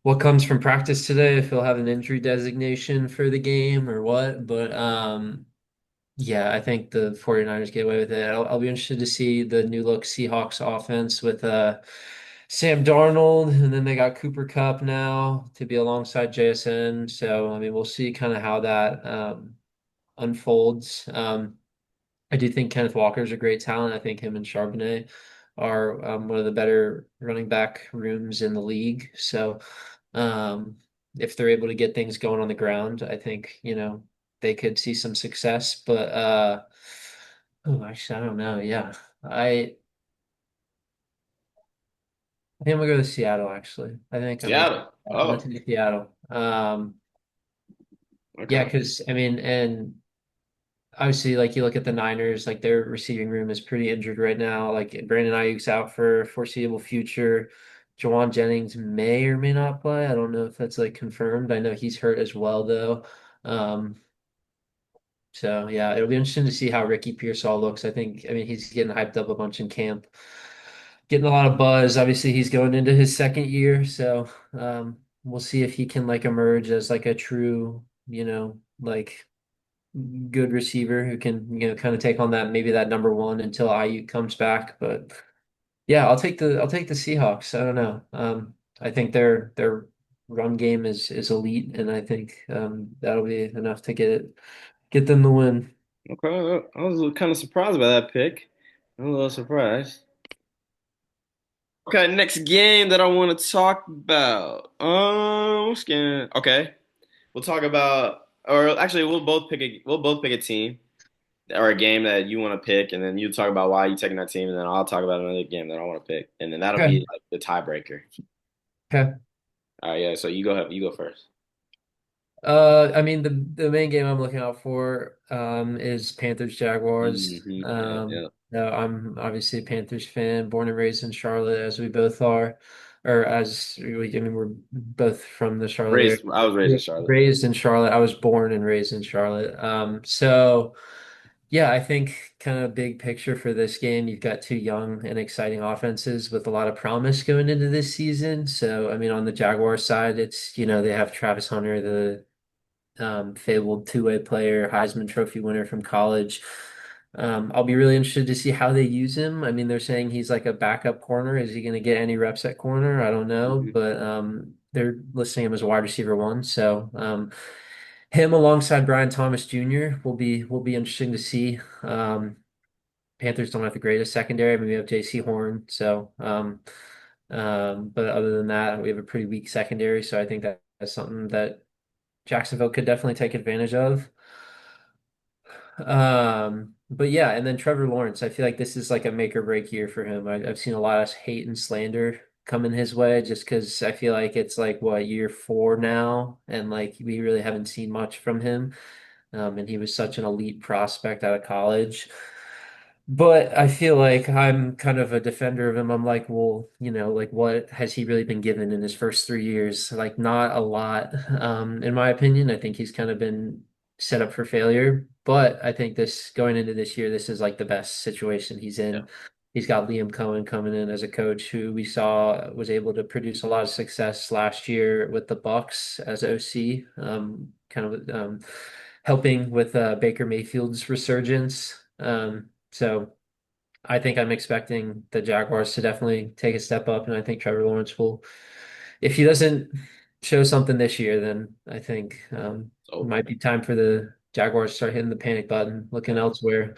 what comes from practice today, if he'll have an injury designation for the game or what. But yeah, I think the 49ers get away with it. I'll be interested to see the new look Seahawks offense with Sam Darnold, and then they got Cooper Kupp now to be alongside JSN. So I mean, we'll see kind of how that unfolds. I do think Kenneth Walker is a great talent. I think him and Charbonnet are one of the better running back rooms in the league. So um, if they're able to get things going on the ground, I think, they could see some success. But oh, actually, I don't know. Yeah, I think I'm gonna go to Seattle. Actually, I think Seattle. I'm gonna Oh, take Seattle. Yeah, okay. because I mean, and obviously, like you look at the Niners, like their receiving room is pretty injured right now. Like Brandon Ayuk's out for foreseeable future. Jawan Jennings may or may not play. I don't know if that's like confirmed. I know he's hurt as well though. Um, so yeah, it'll be interesting to see how Ricky Pearsall looks. I mean, he's getting hyped up a bunch in camp, getting a lot of buzz. Obviously, he's going into his second year, so we'll see if he can like emerge as like a true, like good receiver who can, kind of take on that maybe that number one until Ayuk comes back. But yeah, I'll take the Seahawks. I don't know. I think their run game is elite, and I think that'll be enough to get them the win. Okay. I was kind of surprised by that pick. I'm a little surprised. Okay, next game that I want to talk about. What's game? Okay, we'll talk about, or actually, we'll both pick a team or a game that you want to pick, and then you talk about why you taking that team, and then I'll talk about another game that I want to pick, and then that'll Okay. be like the tiebreaker. Okay. All right, yeah. So you go ahead. You go first. I mean the main game I'm looking out for is Panthers Jaguars. Yeah, yeah. No, I'm obviously a Panthers fan, born and raised in Charlotte, as we both are, or I mean we're both from the Charlotte area. I was raised in Charlotte. Raised in Charlotte. I was born and raised in Charlotte. So. Yeah, I think kind of big picture for this game, you've got two young and exciting offenses with a lot of promise going into this season. So, I mean, on the Jaguars side, they have Travis Hunter, the fabled two-way player, Heisman Trophy winner from college. I'll be really interested to see how they use him. I mean, they're saying he's like a backup corner. Is he going to get any reps at corner? I don't know, Mhm. but they're listing him as wide receiver one. So, him alongside Brian Thomas Jr. will be interesting to see. Panthers don't have the greatest secondary. I mean, we have J.C. Horn, but other than that, we have a pretty weak secondary. So I think that's something that Jacksonville could definitely take advantage of. But yeah, and then Trevor Lawrence, I feel like this is like a make or break year for him. I've seen a lot of hate and slander coming his way just because I feel like it's like what, year four now, and like we really haven't seen much from him. And he was such an elite prospect out of college. But I feel like I'm kind of a defender of him. I'm like, well, like what has he really been given in his first 3 years? Like, not a lot, in my opinion. I think he's kind of been set up for failure. But I think this going into this year, this is like the best situation he's Yeah. in. He's got Liam Cohen coming in as a coach who we saw was able to produce a lot of success last year with the Bucks as OC, helping with Baker Mayfield's resurgence. So I think I'm expecting the Jaguars to definitely take a step up, and I think Trevor Lawrence will. If he doesn't show something this year, then I think It's it over. might be time for the Jaguars to start hitting the panic button, looking Yeah. elsewhere.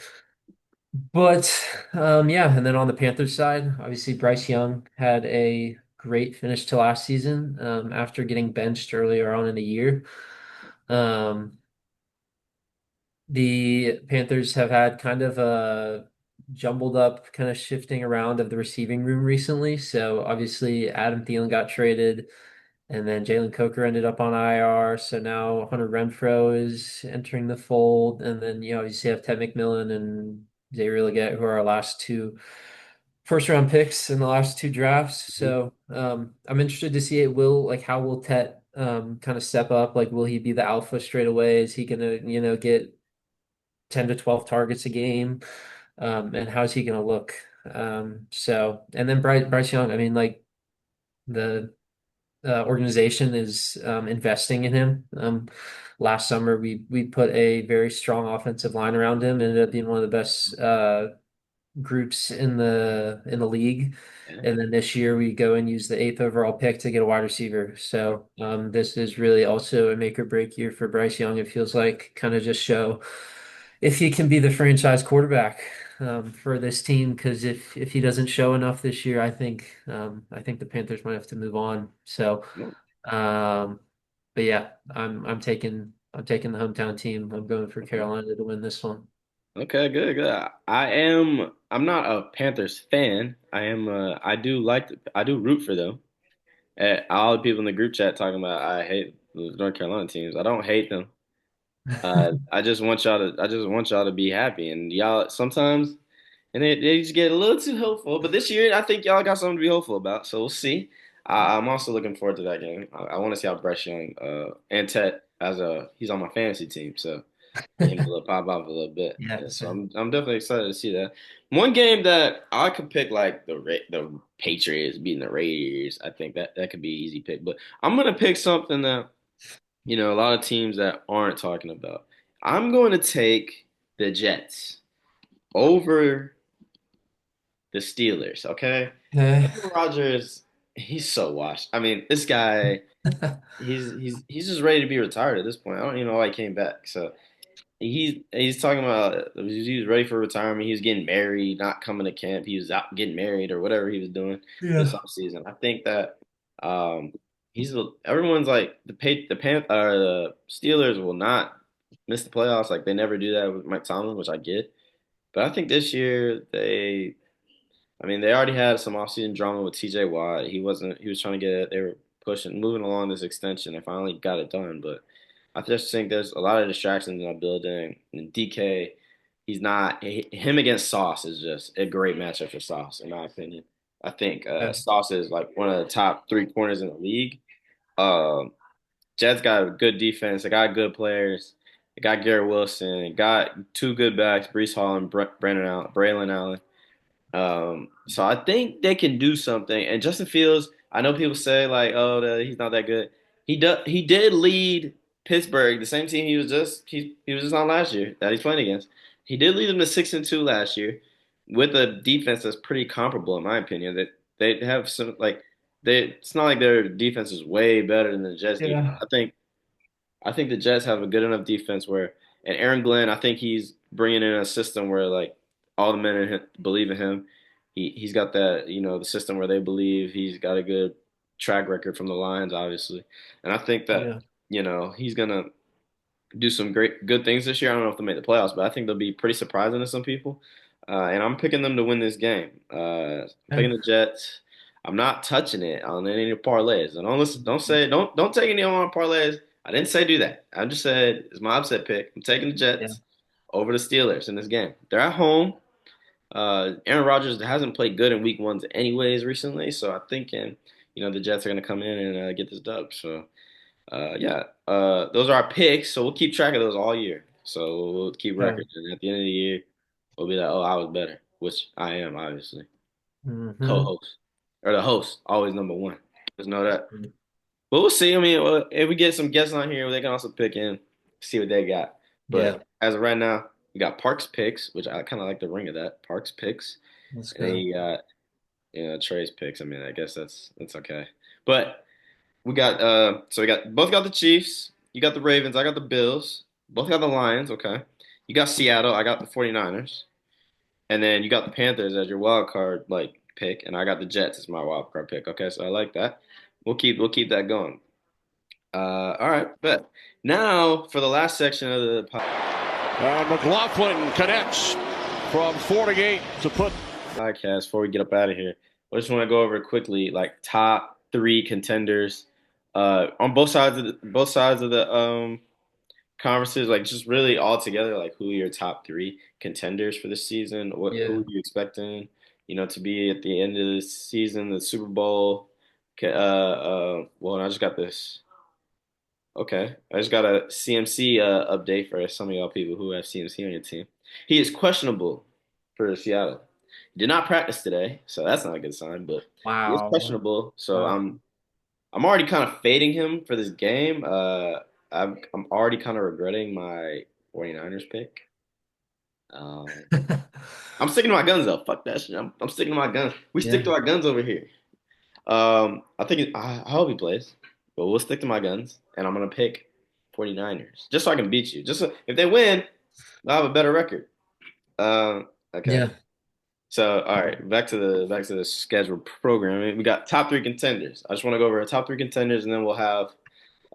But yeah, and then on the Panthers side, obviously Bryce Young had a great finish to last season after getting benched earlier on in the year. Um, The Panthers have had kind of a jumbled up kind of shifting around of the receiving room recently. So obviously Adam Thielen got traded and then Jalen Coker ended up on IR. So now Hunter Renfrow is entering the fold. And then, you see have Ted McMillan and Xavier Legette, who are our last two first round picks in the last two drafts. Mhm. So I'm interested to see how will Tet kind of step up? Like, will he be the alpha straight away? Is he gonna, get 10 to 12 targets a game? And how's he going to look? And then Bryce Young, I mean, like the organization is investing in him. Last summer, we put a very strong offensive line around him, ended up being one of the best groups in the league. Yeah. And then this year we go and use the eighth overall pick to get a wide receiver. So this is really also a make or break year for Bryce Young. It feels like kind of just show if he can be the franchise quarterback for this team. Because if he doesn't show enough this year, I think the Panthers might have to move on. So, um, but yeah, I'm taking the hometown team. I'm going for Okay. Carolina to win this one. Okay, good, good. I'm not a Panthers fan. I do root for them. All the people in the group chat talking about I hate the North Carolina teams. I don't hate them. I just want y'all to be happy, and y'all sometimes, and they just get a little too hopeful. But this year, I think y'all got something to be hopeful about. So we'll see. I'm also looking forward to that game. I want to see how Bryce Young, and Tet he's on my fantasy team, so get him to pop off a little bit. Yeah, Yeah, so so I'm definitely excited to see that. One game that I could pick like the Patriots beating the Raiders. I think that could be an easy pick, but I'm gonna pick something that a lot of teams that aren't talking about. I'm going to take the Jets over the Steelers, okay? okay. Aaron Rodgers, he's so washed. I mean, this guy, he's just ready to be retired at this point. I don't even know why he came back. So he's talking about he was ready for retirement. He was getting married, not coming to camp. He was out getting married or whatever he was doing this Yeah. offseason. I think that um, everyone's like the Steelers will not miss the playoffs. Like they never do that with Mike Tomlin, which I get. But I think this year I mean, they already had some offseason drama with TJ Watt. He was trying to they were moving along this extension and finally got it done. But I just think there's a lot of distractions in our building. And DK, him against Sauce is just a great matchup for Sauce, in my opinion. I think Yeah. Sauce is like one of the top three corners in the league. Um, Jets got a good defense. They got good players. They got Garrett Wilson. Got two good backs, Brees Hall and Brandon Allen, Braylon Allen. So I think they can do something. And Justin Fields, I know people say like, oh, he's not that good. He did lead Pittsburgh, the same team he was just on last year that he's playing against. He did lead them to 6-2 last year with a defense that's pretty comparable in my opinion. That they have some like they it's not like their defense is way better than the Jets defense. Yeah. I think the Jets have a good enough defense where, and Aaron Glenn, I think he's bringing in a system where like all the men in him believe in him. He's got that the system where they believe he's got a good track record from the Lions, obviously, and I think that Yeah. he's gonna do some great good things this year. I don't know if they'll make the playoffs, but I think they'll be pretty surprising to some people. And I'm picking them to win this game. I'm picking the Jets. I'm not touching it on any parlays. And don't listen, don't take any on parlays. I didn't say do that. I just said it's my upset pick. I'm taking the Yeah. Jets over the Steelers in this game. They're at home. Aaron Rodgers hasn't played good in week ones anyways recently, so I'm thinking, the Jets are going to come in and get this dub. So yeah, those are our picks, so we'll keep track of those all year. So we'll keep Yeah. records, and at the end of the year, we'll be like, "Oh, I was better," which I am, obviously. Hmm. Co-host or the host, always number one. Just know that. But we'll see. I mean, if we get some guests on here, they can also pick in, see what they got. Yeah. But as of right now, we got Parks picks, which I kind of like the ring of that. Parks picks, Let's and then go. you got Trey's picks. I mean, I guess that's okay. But we got both got the Chiefs, you got the Ravens, I got the Bills, both got the Lions, okay. You got Seattle, I got the 49ers. And then you got the Panthers as your wild card like pick, and I got the Jets as my wild card pick. Okay, so I like that. We'll keep that going. All right, bet. Now for the last section of the McLaughlin connects from 48 to put. podcast before we get up out of here. I just want to go over quickly, like top three contenders on both sides of the conferences, like just really all together, like who are your top three contenders for this season? Who Yeah. are you expecting, to be at the end of the season, the Super Bowl? Well, I just got this. Okay, I just got a CMC update for some of y'all people who have CMC on your team. He is questionable for Seattle. He did not practice today, so that's not a good sign. But he is Wow. questionable, so Wow. I'm already kind of fading him for this game. I'm already kind of regretting my 49ers pick. Um, I'm sticking to my guns though. Fuck that shit. I'm sticking to my guns. We stick Yeah. to our guns over here. I hope he plays, but we'll stick to my guns, and I'm gonna pick 49ers just so I can beat you. Just so, if they win, I'll have a better record. Okay. Yeah. So all right, back to the scheduled programming. We got top three contenders. I just want to go over our top three contenders, and then we'll have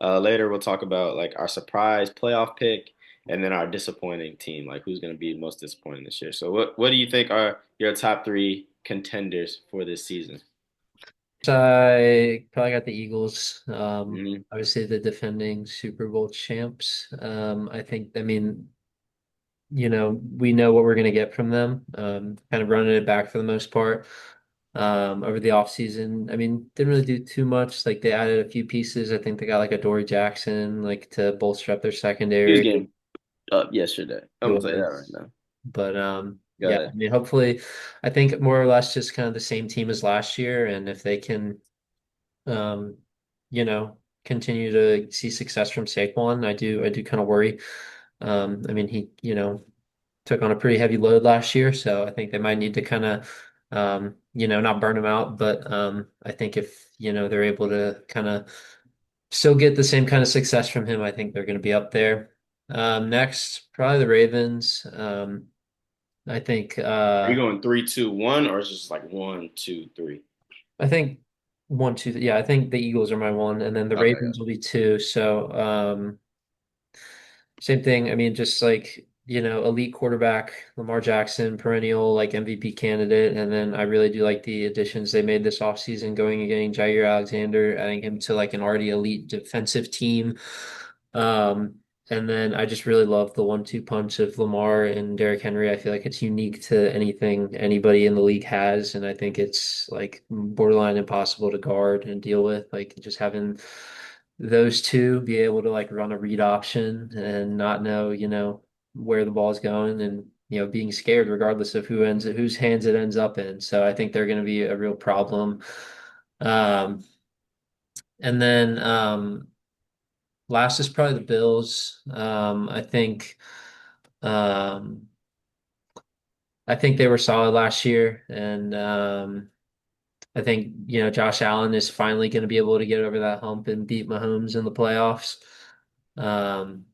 later we'll talk about like our surprise playoff pick, and then our disappointing team, like who's gonna be most disappointing this year. So what do you think are your top three contenders for this season? So I probably got the Eagles. Hmm. Obviously the defending Super Bowl champs. I think, I mean, we know what we're going to get from them. Kind of running it back for the most part. Over the offseason. I mean, didn't really do too much. Like they added a few pieces. I think they got like a Dory Jackson, like to bolster up their He was secondary. getting up yesterday. He I'm gonna tell you that right was. now. But Go yeah, I ahead. mean, hopefully, I think more or less just kind of the same team as last year, and if they can, um, continue to see success from Saquon, I do kind of worry. I mean, he, took on a pretty heavy load last year, so I think they might need to kind of, not burn him out, but I think if, they're able to kind of still get the same kind of success from him, I think they're going to be up there. Next, probably the Ravens. I think Are you going 3, 2, 1, or is it just like 1, 2, 3? I think one, two, yeah, I think the Eagles are my one, and then the Okay, Ravens will be two. So same thing. I mean, just like, elite quarterback, Lamar Jackson, perennial like MVP candidate. And then I really do like the additions they made this offseason, going and getting Jair Alexander, adding him to like an already elite defensive team. Um, and then I just really love the 1-2 punch of Lamar and Derrick Henry. I feel like it's unique to anything anybody in the league has. And I think it's like borderline impossible to guard and deal with. Like just having those two be able to like run a read option and not know, where the ball's going and, being scared regardless of whose hands it ends up in. So I think they're going to be a real problem. Um, and then last is probably the Bills. Um, I think they were solid last year, and I think, Josh Allen is finally going to be able to get over that hump and beat Mahomes in the playoffs. Um,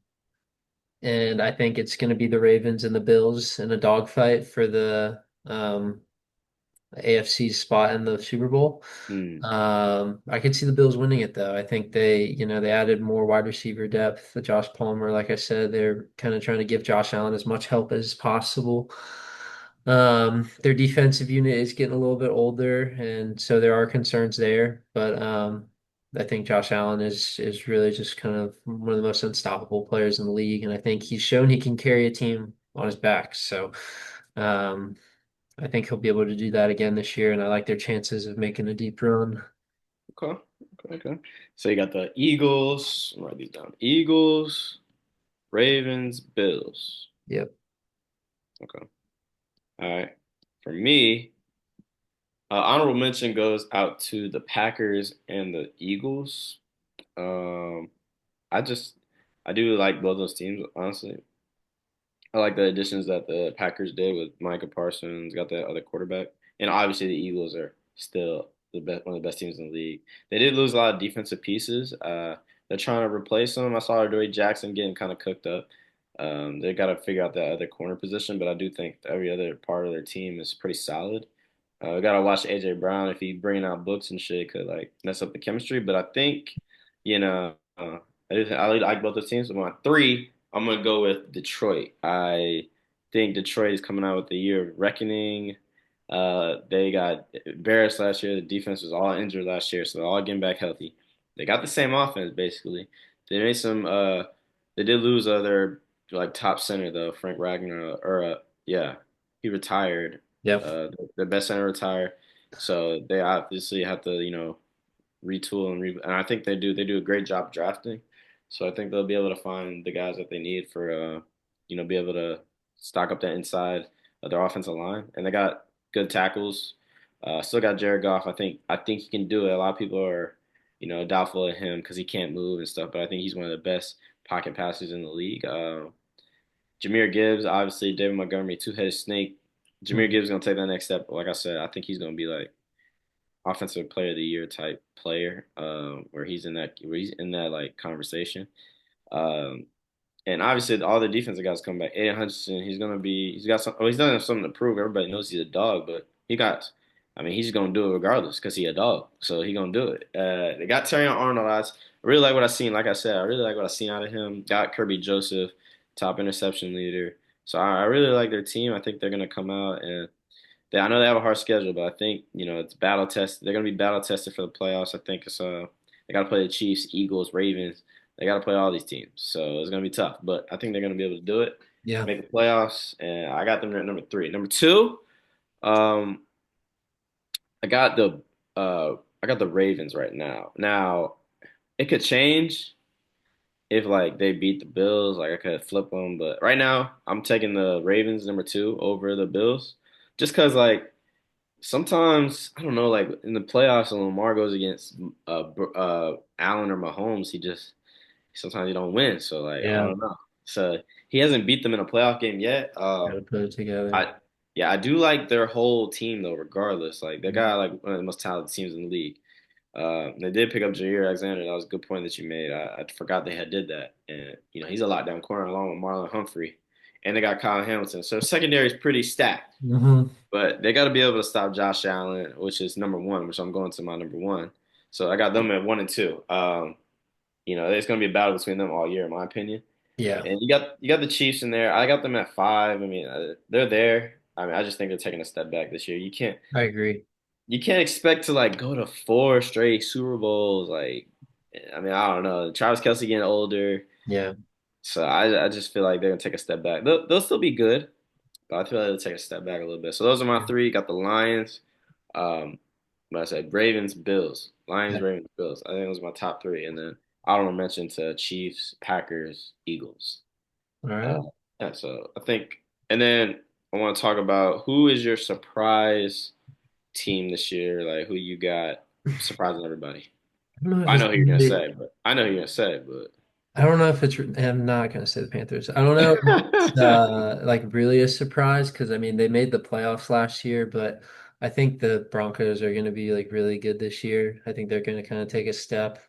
and I think it's going to be the Ravens and the Bills in a dogfight for the AFC spot in the Super Bowl. Hmm. I could see the Bills winning it though. I think they added more wide receiver depth. Josh Palmer, like I said, they're kind of trying to give Josh Allen as much help as possible. Their defensive unit is getting a little bit older, and so there are concerns there. But I think Josh Allen is really just kind of one of the most unstoppable players in the league, and I think he's shown he can carry a team on his back. So um, I think he'll be able to do that again this year, and I like their chances of making a deep run. Okay. Okay. So you got the Eagles. I'll write these down. Eagles, Ravens, Bills. Yep. Okay. All right. For me, honorable mention goes out to the Packers and the Eagles. Um, I just I do like both those teams, honestly. I like the additions that the Packers did with Micah Parsons, got that other quarterback, and obviously the Eagles are still the best, one of the best teams in the league. They did lose a lot of defensive pieces. They're trying to replace them. I saw Adoree Jackson getting kind of cooked up. They got to figure out that other corner position, but I do think every other part of their team is pretty solid. We got to watch AJ Brown if he bringing out books and shit could like mess up the chemistry. But I think you know I really like both those teams. So my three, I'm gonna go with Detroit. I think Detroit is coming out with the year of reckoning. They got embarrassed last year. The defense was all injured last year, so they're all getting back healthy. They got the same offense basically. They made some. They did lose their like top center though, Frank Ragnar, or yeah, he retired. Yep. Their best center retired, so they obviously have to retool and I think they do a great job drafting. So I think they'll be able to find the guys that they need for be able to stock up that inside of their offensive line. And they got good tackles. Still got Jared Goff. I think he can do it. A lot of people are doubtful of him because he can't move and stuff, but I think he's one of the best pocket passers in the league. Jahmyr Gibbs, obviously David Montgomery, two-headed snake. Jahmyr Mhm. Gibbs is gonna take that next step. Like I said, I think he's gonna be like offensive player of the year type player, where he's in that like conversation. Um, and obviously all the defensive guys come back. Aiden Hutchinson, he's got some. Oh, he's done something to prove. Everybody knows he's a dog, but he's just gonna do it regardless because he's a dog. So he gonna do it. They got Terry Arnold. I really like what I seen. Like I said, I really like what I seen out of him. Got Kirby Joseph, top interception leader. So I really like their team. I think they're gonna come out and I know they have a hard schedule, but I think it's battle tested. They're gonna be battle tested for the playoffs. I think it's they got to play the Chiefs, Eagles, Ravens. They got to play all these teams, so it's gonna be tough. But I think they're gonna be able to do it, Yeah, make the playoffs, and I got them at number three. Number two, um, I got the I got the Ravens right now. Now it could change if like they beat the Bills. Like I could flip them, but right now I'm taking the Ravens number two over the Bills, just because like sometimes I don't know, like in the playoffs, when Lamar goes against Allen or Mahomes, sometimes he don't win. So like I yeah, don't know. So he hasn't beat them in a playoff game yet. gotta put it together. I Yeah, I do like their whole team though. Regardless, like they Mhm. got like one of the most talented teams in the league. They did pick up Jair Alexander. That was a good point that you made. I forgot they had did that, and he's a lockdown corner along with Marlon Humphrey, and they got Kyle Hamilton. So secondary is pretty stacked. Mhm. But they got to be able to stop Josh Allen, which is number one, which I'm going to my number one. So I got them at one and two. It's going to be a battle between them all year, in my opinion. Yeah, And you got the Chiefs in there. I got them at five. I mean, they're there. I mean, I just think they're taking a step back this year. I agree. You can't expect to like go to four straight Super Bowls. Like, I mean, I don't know. Travis Kelce getting older, Yeah, so I just feel like they're gonna take a step back. They'll still be good, but I feel like they'll take a step back a little bit. So those are my yeah, three. Got the Lions. Um, but I said Ravens, Bills, Lions, yeah. Ravens, Bills. I think those are my top three, and then honorable mention to Chiefs, Packers, Eagles. All Uh, right. yeah, so I think, and then I want to talk about who is your surprise team this year? Like who you got surprising everybody? I don't know if I it's know who you're gonna really, say, but I know who you're gonna say, but I don't know if it's, I'm not going to say the Panthers. I don't know if it's like really a surprise because I mean they made the playoffs last year, but I think the Broncos are going to be like really good this year. I think they're going to kind of take a step.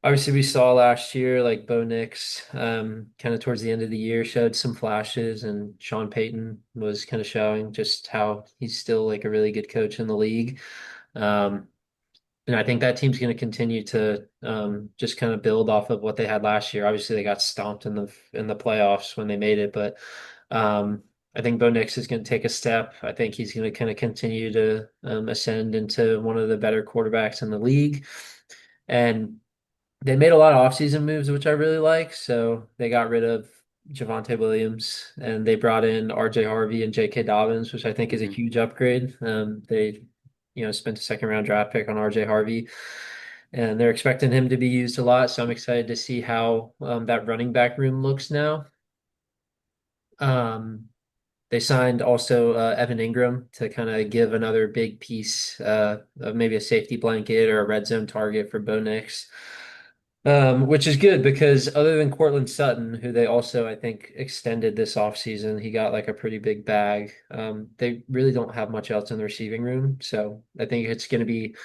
Obviously we saw last year like Bo Nix kind of towards the end of the year showed some flashes and Sean Payton was kind of showing just how he's still like a really good coach in the league. Um, and I think that team's going to continue to just kind of build off of what they had last year. Obviously, they got stomped in the playoffs when they made it, but I think Bo Nix is going to take a step. I think he's going to kind of continue to ascend into one of the better quarterbacks in the league. And they made a lot of offseason moves, which I really like. So they got rid of Javonte Williams and they brought in RJ Harvey and J.K. Dobbins, which I think is a Mhm. huge upgrade. They, spent a second round draft pick on RJ Harvey and they're expecting him to be used a lot. So I'm excited to see how that running back room looks now. Um, they signed also Evan Ingram to kind of give another big piece of maybe a safety blanket or a red zone target for Bo Nix. Which is good because other than Cortland Sutton, who they also, I think, extended this offseason, he got like a pretty big bag. They really don't have much else in the receiving room. So I think it's going to be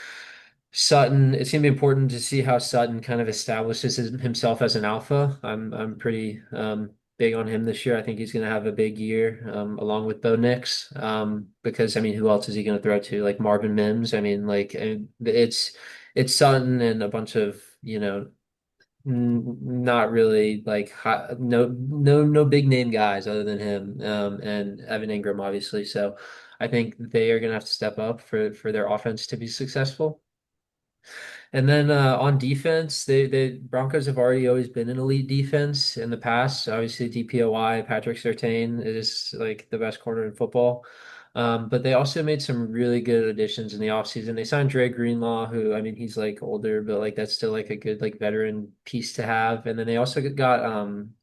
Sutton. It's going to be important to see how Sutton kind of establishes himself as an alpha. I'm pretty big on him this year. I think he's going to have a big year along with Bo Nix because, I mean, who else is he going to throw to? Like Marvin Mims. I mean, like it's Sutton and a bunch of, not really like no big name guys other than him and Evan Ingram obviously. So I think they are going to have to step up for their offense to be successful. And then on defense, they Broncos have already always been an elite defense in the past. Obviously, DPOY, Patrick Surtain is like the best corner in football. But they also made some really good additions in the offseason. They signed Dre Greenlaw, who I mean he's like older, but like that's still like a good like veteran piece to have. And then they also got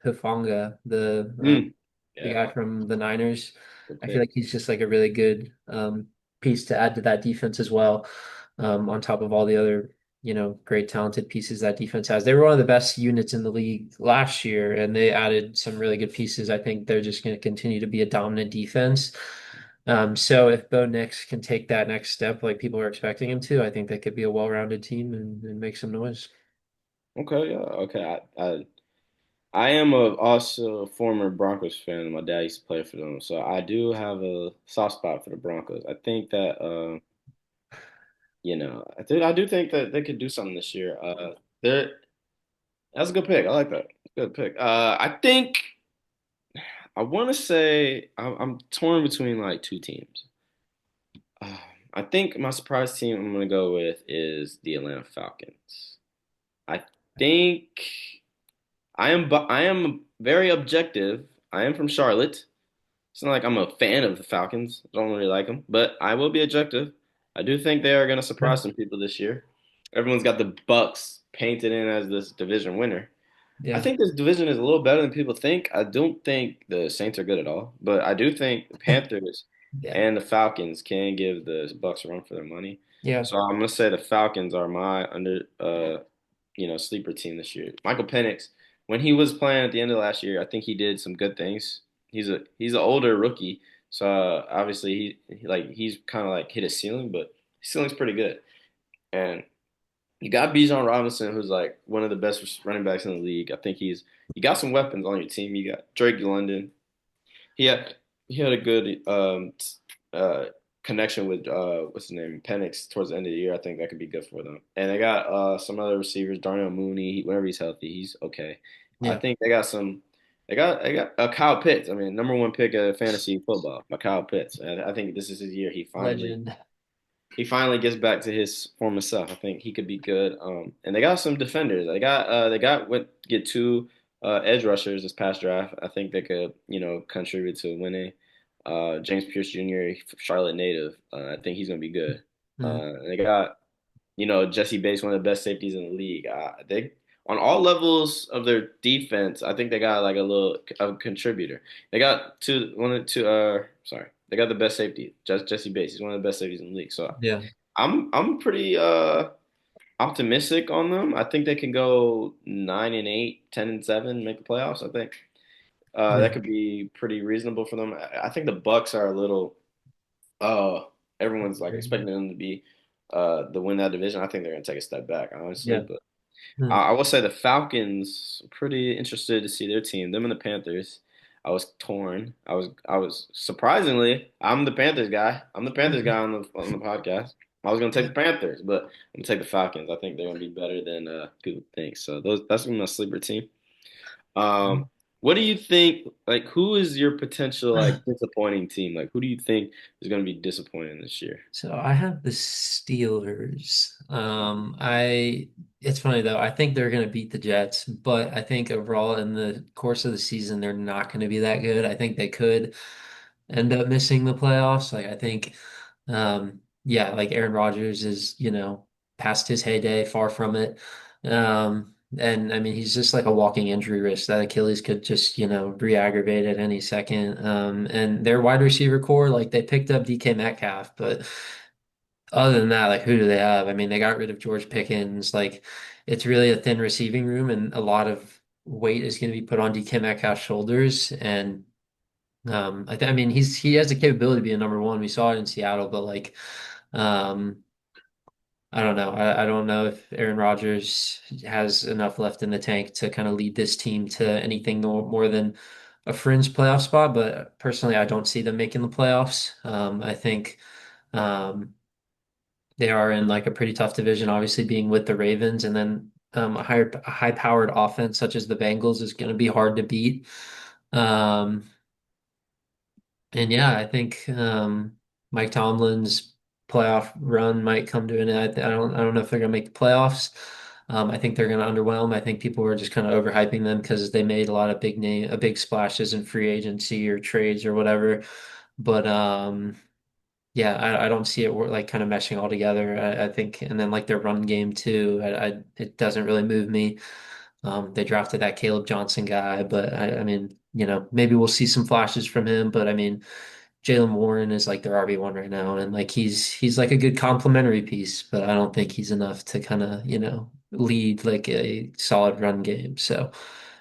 Hufanga, Mm. the Yeah, guy from the Niners. good I feel pick. like he's just like a really good piece to add to that defense as well. On top of all the other great talented pieces that defense has. They were one of the best units in the league last year, and they added some really good pieces. I think they're just going to continue to be a dominant defense. So if Bo Nix can take that next step, like people are expecting him to, I think they could be a well-rounded team and make some noise. Okay, yeah, okay. I am also a former Broncos fan. My dad used to play for them, so I do have a soft spot for the Broncos. I think that I do think that they could do something this year. They're That's a good pick. I like that. Good pick. I think I want to say I'm torn between like two teams. Uh, I think my surprise team I'm gonna go with is the Atlanta Falcons. I think I am very objective. I am from Charlotte. It's not like I'm a fan of the Falcons. I don't really like them, but I will be objective. I do think they are gonna Yeah. surprise some people this year. Everyone's got the Bucks painted in as this division winner. I Yeah. think this division is a little better than people think. I don't think the Saints are good at all, but I do think the Panthers Yeah. and the Falcons can give the Bucks a run for their money. Yeah. So I'm gonna say the Falcons are my sleeper team this year. Michael Penix, when he was playing at the end of last year, I think he did some good things. He's an older rookie, so obviously he's kind of like hit a ceiling, but his ceiling's pretty good. And you got Bijan Robinson, who's like one of the best running backs in the league. I think you got some weapons on your team. You got Drake London. He had a good uh, connection with what's his name Penix towards the end of the year. I think that could be good for them. And they got some other receivers. Darnell Mooney, whenever he's healthy, he's okay. I Yeah. think they got some. They got Kyle Pitts. I mean, number one pick of fantasy football by Kyle Pitts. And I think this is his year. Legend. He finally gets back to his former self. I think he could be good. And they got some defenders. They got went get two edge rushers this past draft. I think they could contribute to winning. James Pierce Jr., Charlotte native. I think he's gonna be good. Mm. And they got Jesse Bates, one of the best safeties in the league. They on all levels of their defense, I think they got like a little a contributor. They got sorry, they got the best safety, just Jesse Bates. He's one of the best safeties in the league. So Yeah. I'm pretty optimistic on them. I think they can go 9-8, 10-7, make the playoffs. I think that Yeah. could be pretty reasonable for them. I think the Bucks are a little. Uh, Everyone's like expecting them to be the win that division. I think they're gonna take a step back, honestly. Yeah. But Hmm. I will say the Falcons. Pretty interested to see their team. Them and the Panthers. I was torn. I was surprisingly. I'm the Panthers guy. I'm the Panthers guy on the podcast. I was gonna take the Panthers, but I'm gonna take the Falcons. I think they're gonna be better than people think. So that's my sleeper team. Um, what do you think? Like, who is your potential like disappointing team? Like, who do you think is going to be disappointing this year? So I have the Steelers. It's funny though. I think they're going to beat the Jets, but I think overall in the course of the season they're not going to be that good. I think they could end up missing the playoffs. Like I think, yeah, like Aaron Rodgers is, past his heyday, far from it. And I mean, he's just like a walking injury risk. That Achilles could just, re-aggravate at any second. And their wide receiver core, like they picked up DK Metcalf, but other than that, like who do they have? I mean, they got rid of George Pickens. Like it's really a thin receiving room, and a lot of weight is going to be put on DK Metcalf's shoulders. And I mean, he has the capability to be a number one. We saw it in Seattle, but like, um, I don't know. I don't know if Aaron Rodgers has enough left in the tank to kind of lead this team to anything more than a fringe playoff spot. But personally, I don't see them making the playoffs. I think they are in like a pretty tough division, obviously being with the Ravens, and then a high-powered offense such as the Bengals is going to be hard to beat. Um, And yeah, I think Mike Tomlin's playoff run might come to an end. I don't know if they're gonna make the playoffs. I think they're gonna underwhelm. I think people were just kind of overhyping them because they made a lot of big splashes in free agency or trades or whatever. But yeah, I don't see it like kind of meshing all together. I think, and then like their run game too. It doesn't really move me. They drafted that Caleb Johnson guy, but I mean, maybe we'll see some flashes from him. But I mean, Jalen Warren is like their RB1 right now, and like he's like a good complementary piece, but I don't think he's enough to kind of, lead like a solid run game. So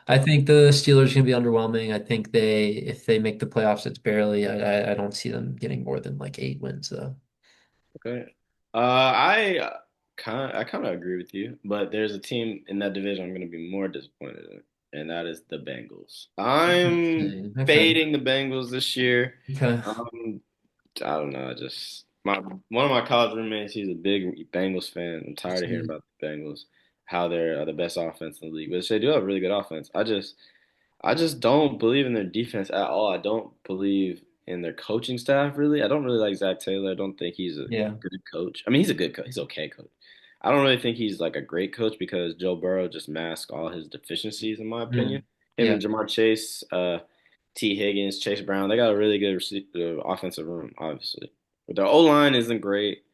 I think the Steelers can be underwhelming. I think if they make the playoffs, it's barely. I don't see them getting more than like 8 wins though. Okay. I kind of agree with you, but there's a team in that division I'm going to be more disappointed in, and that is the Bengals. I'm Interesting. Okay. fading the Bengals this year. Okay. Um, I don't know. Just my one of my college roommates, he's a big Bengals fan. I'm tired of hearing about the Bengals, how they're the best offense in the league, which they do have really good offense. I just don't believe in their defense at all. I don't believe in their coaching staff really. I don't really like Zach Taylor. I don't think he's a Yeah. good coach. I mean, he's a good coach. He's okay coach. I don't really think he's like a great coach because Joe Burrow just masked all his deficiencies, in my opinion. Mm. Him Yeah. and Jamar Chase, T. Higgins, Chase Brown, they got a really good offensive room, obviously. But their O line isn't great.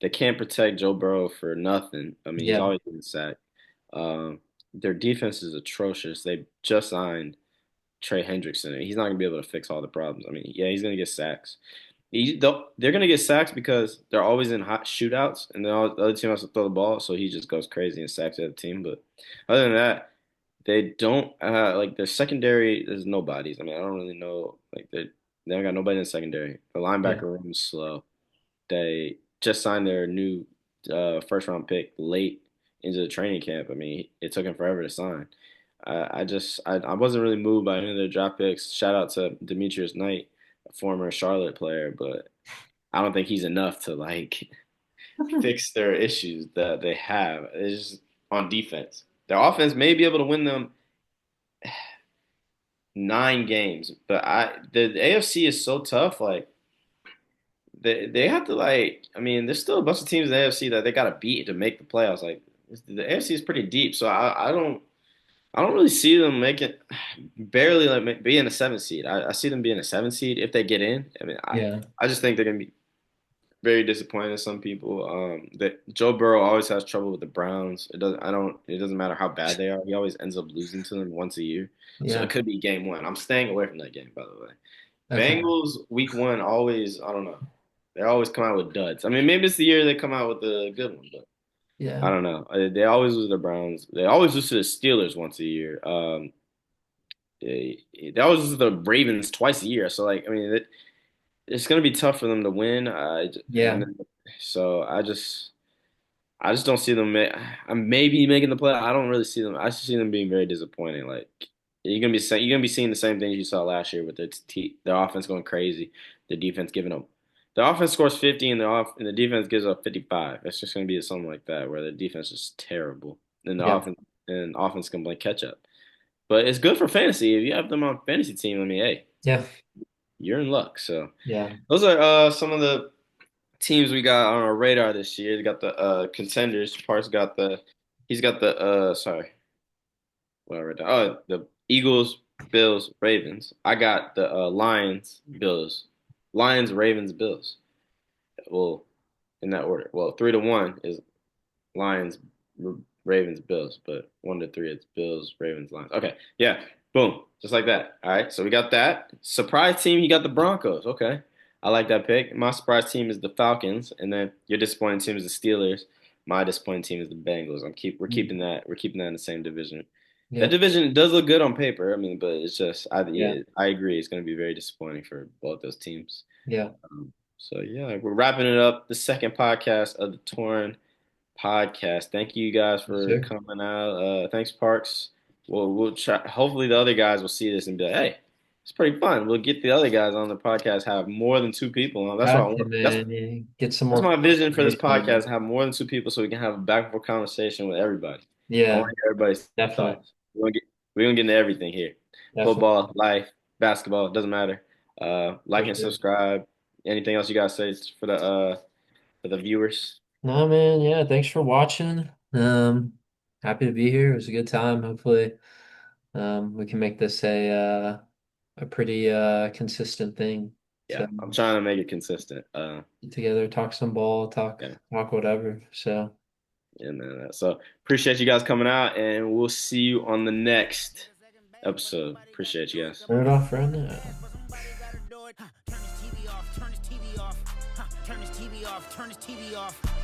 They can't protect Joe Burrow for nothing. I mean, he's Yeah. always getting sacked. Um, their defense is atrocious. They just signed Trey Hendrickson. He's not gonna be able to fix all the problems. I mean, yeah, he's gonna get sacks. They're gonna get sacks because they're always in hot shootouts, and the other team has to throw the ball, so he just goes crazy and sacks the other team. But other than that, they don't like their secondary. There's nobodies. I mean, I don't really know. Like they don't got nobody in the secondary. The linebacker Yeah. room is slow. They just signed their new first round pick late into the training camp. I mean, it took him forever to sign. I wasn't really moved by any of their draft picks. Shout out to Demetrius Knight, a former Charlotte player, but I don't think he's enough to like fix their issues that they have. It's just on defense. Their offense may be able to win them 9 games, but the AFC is so tough. Like they have to like. I mean, there's still a bunch of teams in the AFC that they got to beat to make the playoffs. Like the AFC is pretty deep, so I don't really see them making barely like being a 7 seed. I see them being a 7 seed if they get in. I mean, I Yeah. I just think they're gonna be very disappointing to some people. That Joe Burrow always has trouble with the Browns. It doesn't matter how bad they are. He always ends up losing to them once a year. So Yeah. it could be game one. I'm staying away from that game, by the way. Okay. Bengals week one always, I don't know. They always come out with duds. I mean, maybe it's the year they come out with a good one, but I Yeah. don't know. They always lose to the Browns. They always lose to the Steelers once a year. They always lose to the Ravens twice a year. So like, I mean, it's going to be tough for them to win. Yeah. So I just don't see them. I'm maybe making the play. I don't really see them. I just see them being very disappointing. Like you're gonna be seeing the same things you saw last year with their offense going crazy, the defense giving up. The offense scores 50 and the defense gives up 55. It's just gonna be something like that where the defense is terrible and the Yeah. offense can play catch up. But it's good for fantasy if you have them on fantasy team. I mean, hey, Yeah. you're in luck. So Yeah. those are some of the teams we got on our radar this year. We got the contenders. Parks got he's got the sorry, whatever. The Eagles, Bills, Ravens. I got the Lions, Bills, Lions, Ravens, Bills. Well, in that order. Well, 3-1 is Lions, Ravens, Bills, but 1-3 it's Bills, Ravens, Lions. Okay, yeah, boom, just like that. All right, so we got that surprise team. You got the Broncos. Okay, I like that pick. My surprise team is the Falcons, and then your disappointing team is the Steelers. My disappointing team is the Bengals. We're keeping Mm. that. We're keeping that in the same division. That Yeah. division does look good on paper. I mean, but it's just Yeah. I agree. It's going to be very disappointing for both those teams. Yeah. So yeah, we're wrapping it up. The second podcast of the Torn podcast. Thank you guys Yes, for sir. coming out. Thanks, Parks. We'll try. Hopefully, the other guys will see this and be like, "Hey, it's pretty fun." We'll get the other guys on the podcast. Have more than two people on. That's what I Gotcha, want. man. Yeah. Get some That's more my vision for this collaboration. podcast. Have more than two people so we can have a back and forth conversation with everybody. I want Yeah. to hear everybody's Definitely. thoughts. We're gonna get into everything here. Definitely. Football, life, basketball, doesn't matter. For Like and sure. subscribe. Anything else you guys say for the viewers? No, man. Yeah. Thanks for watching. Happy to be here. It was a good time. Hopefully, we can make this a pretty consistent thing Yeah, to I'm trying to make it consistent. get together, talk some ball, Yeah. talk whatever. So, Yeah, man. So appreciate you guys coming out, and we'll see you on the next episode. Appreciate you guys. turn it off right now. Turn his TV off, turn his TV off, turn his TV off, turn his TV off.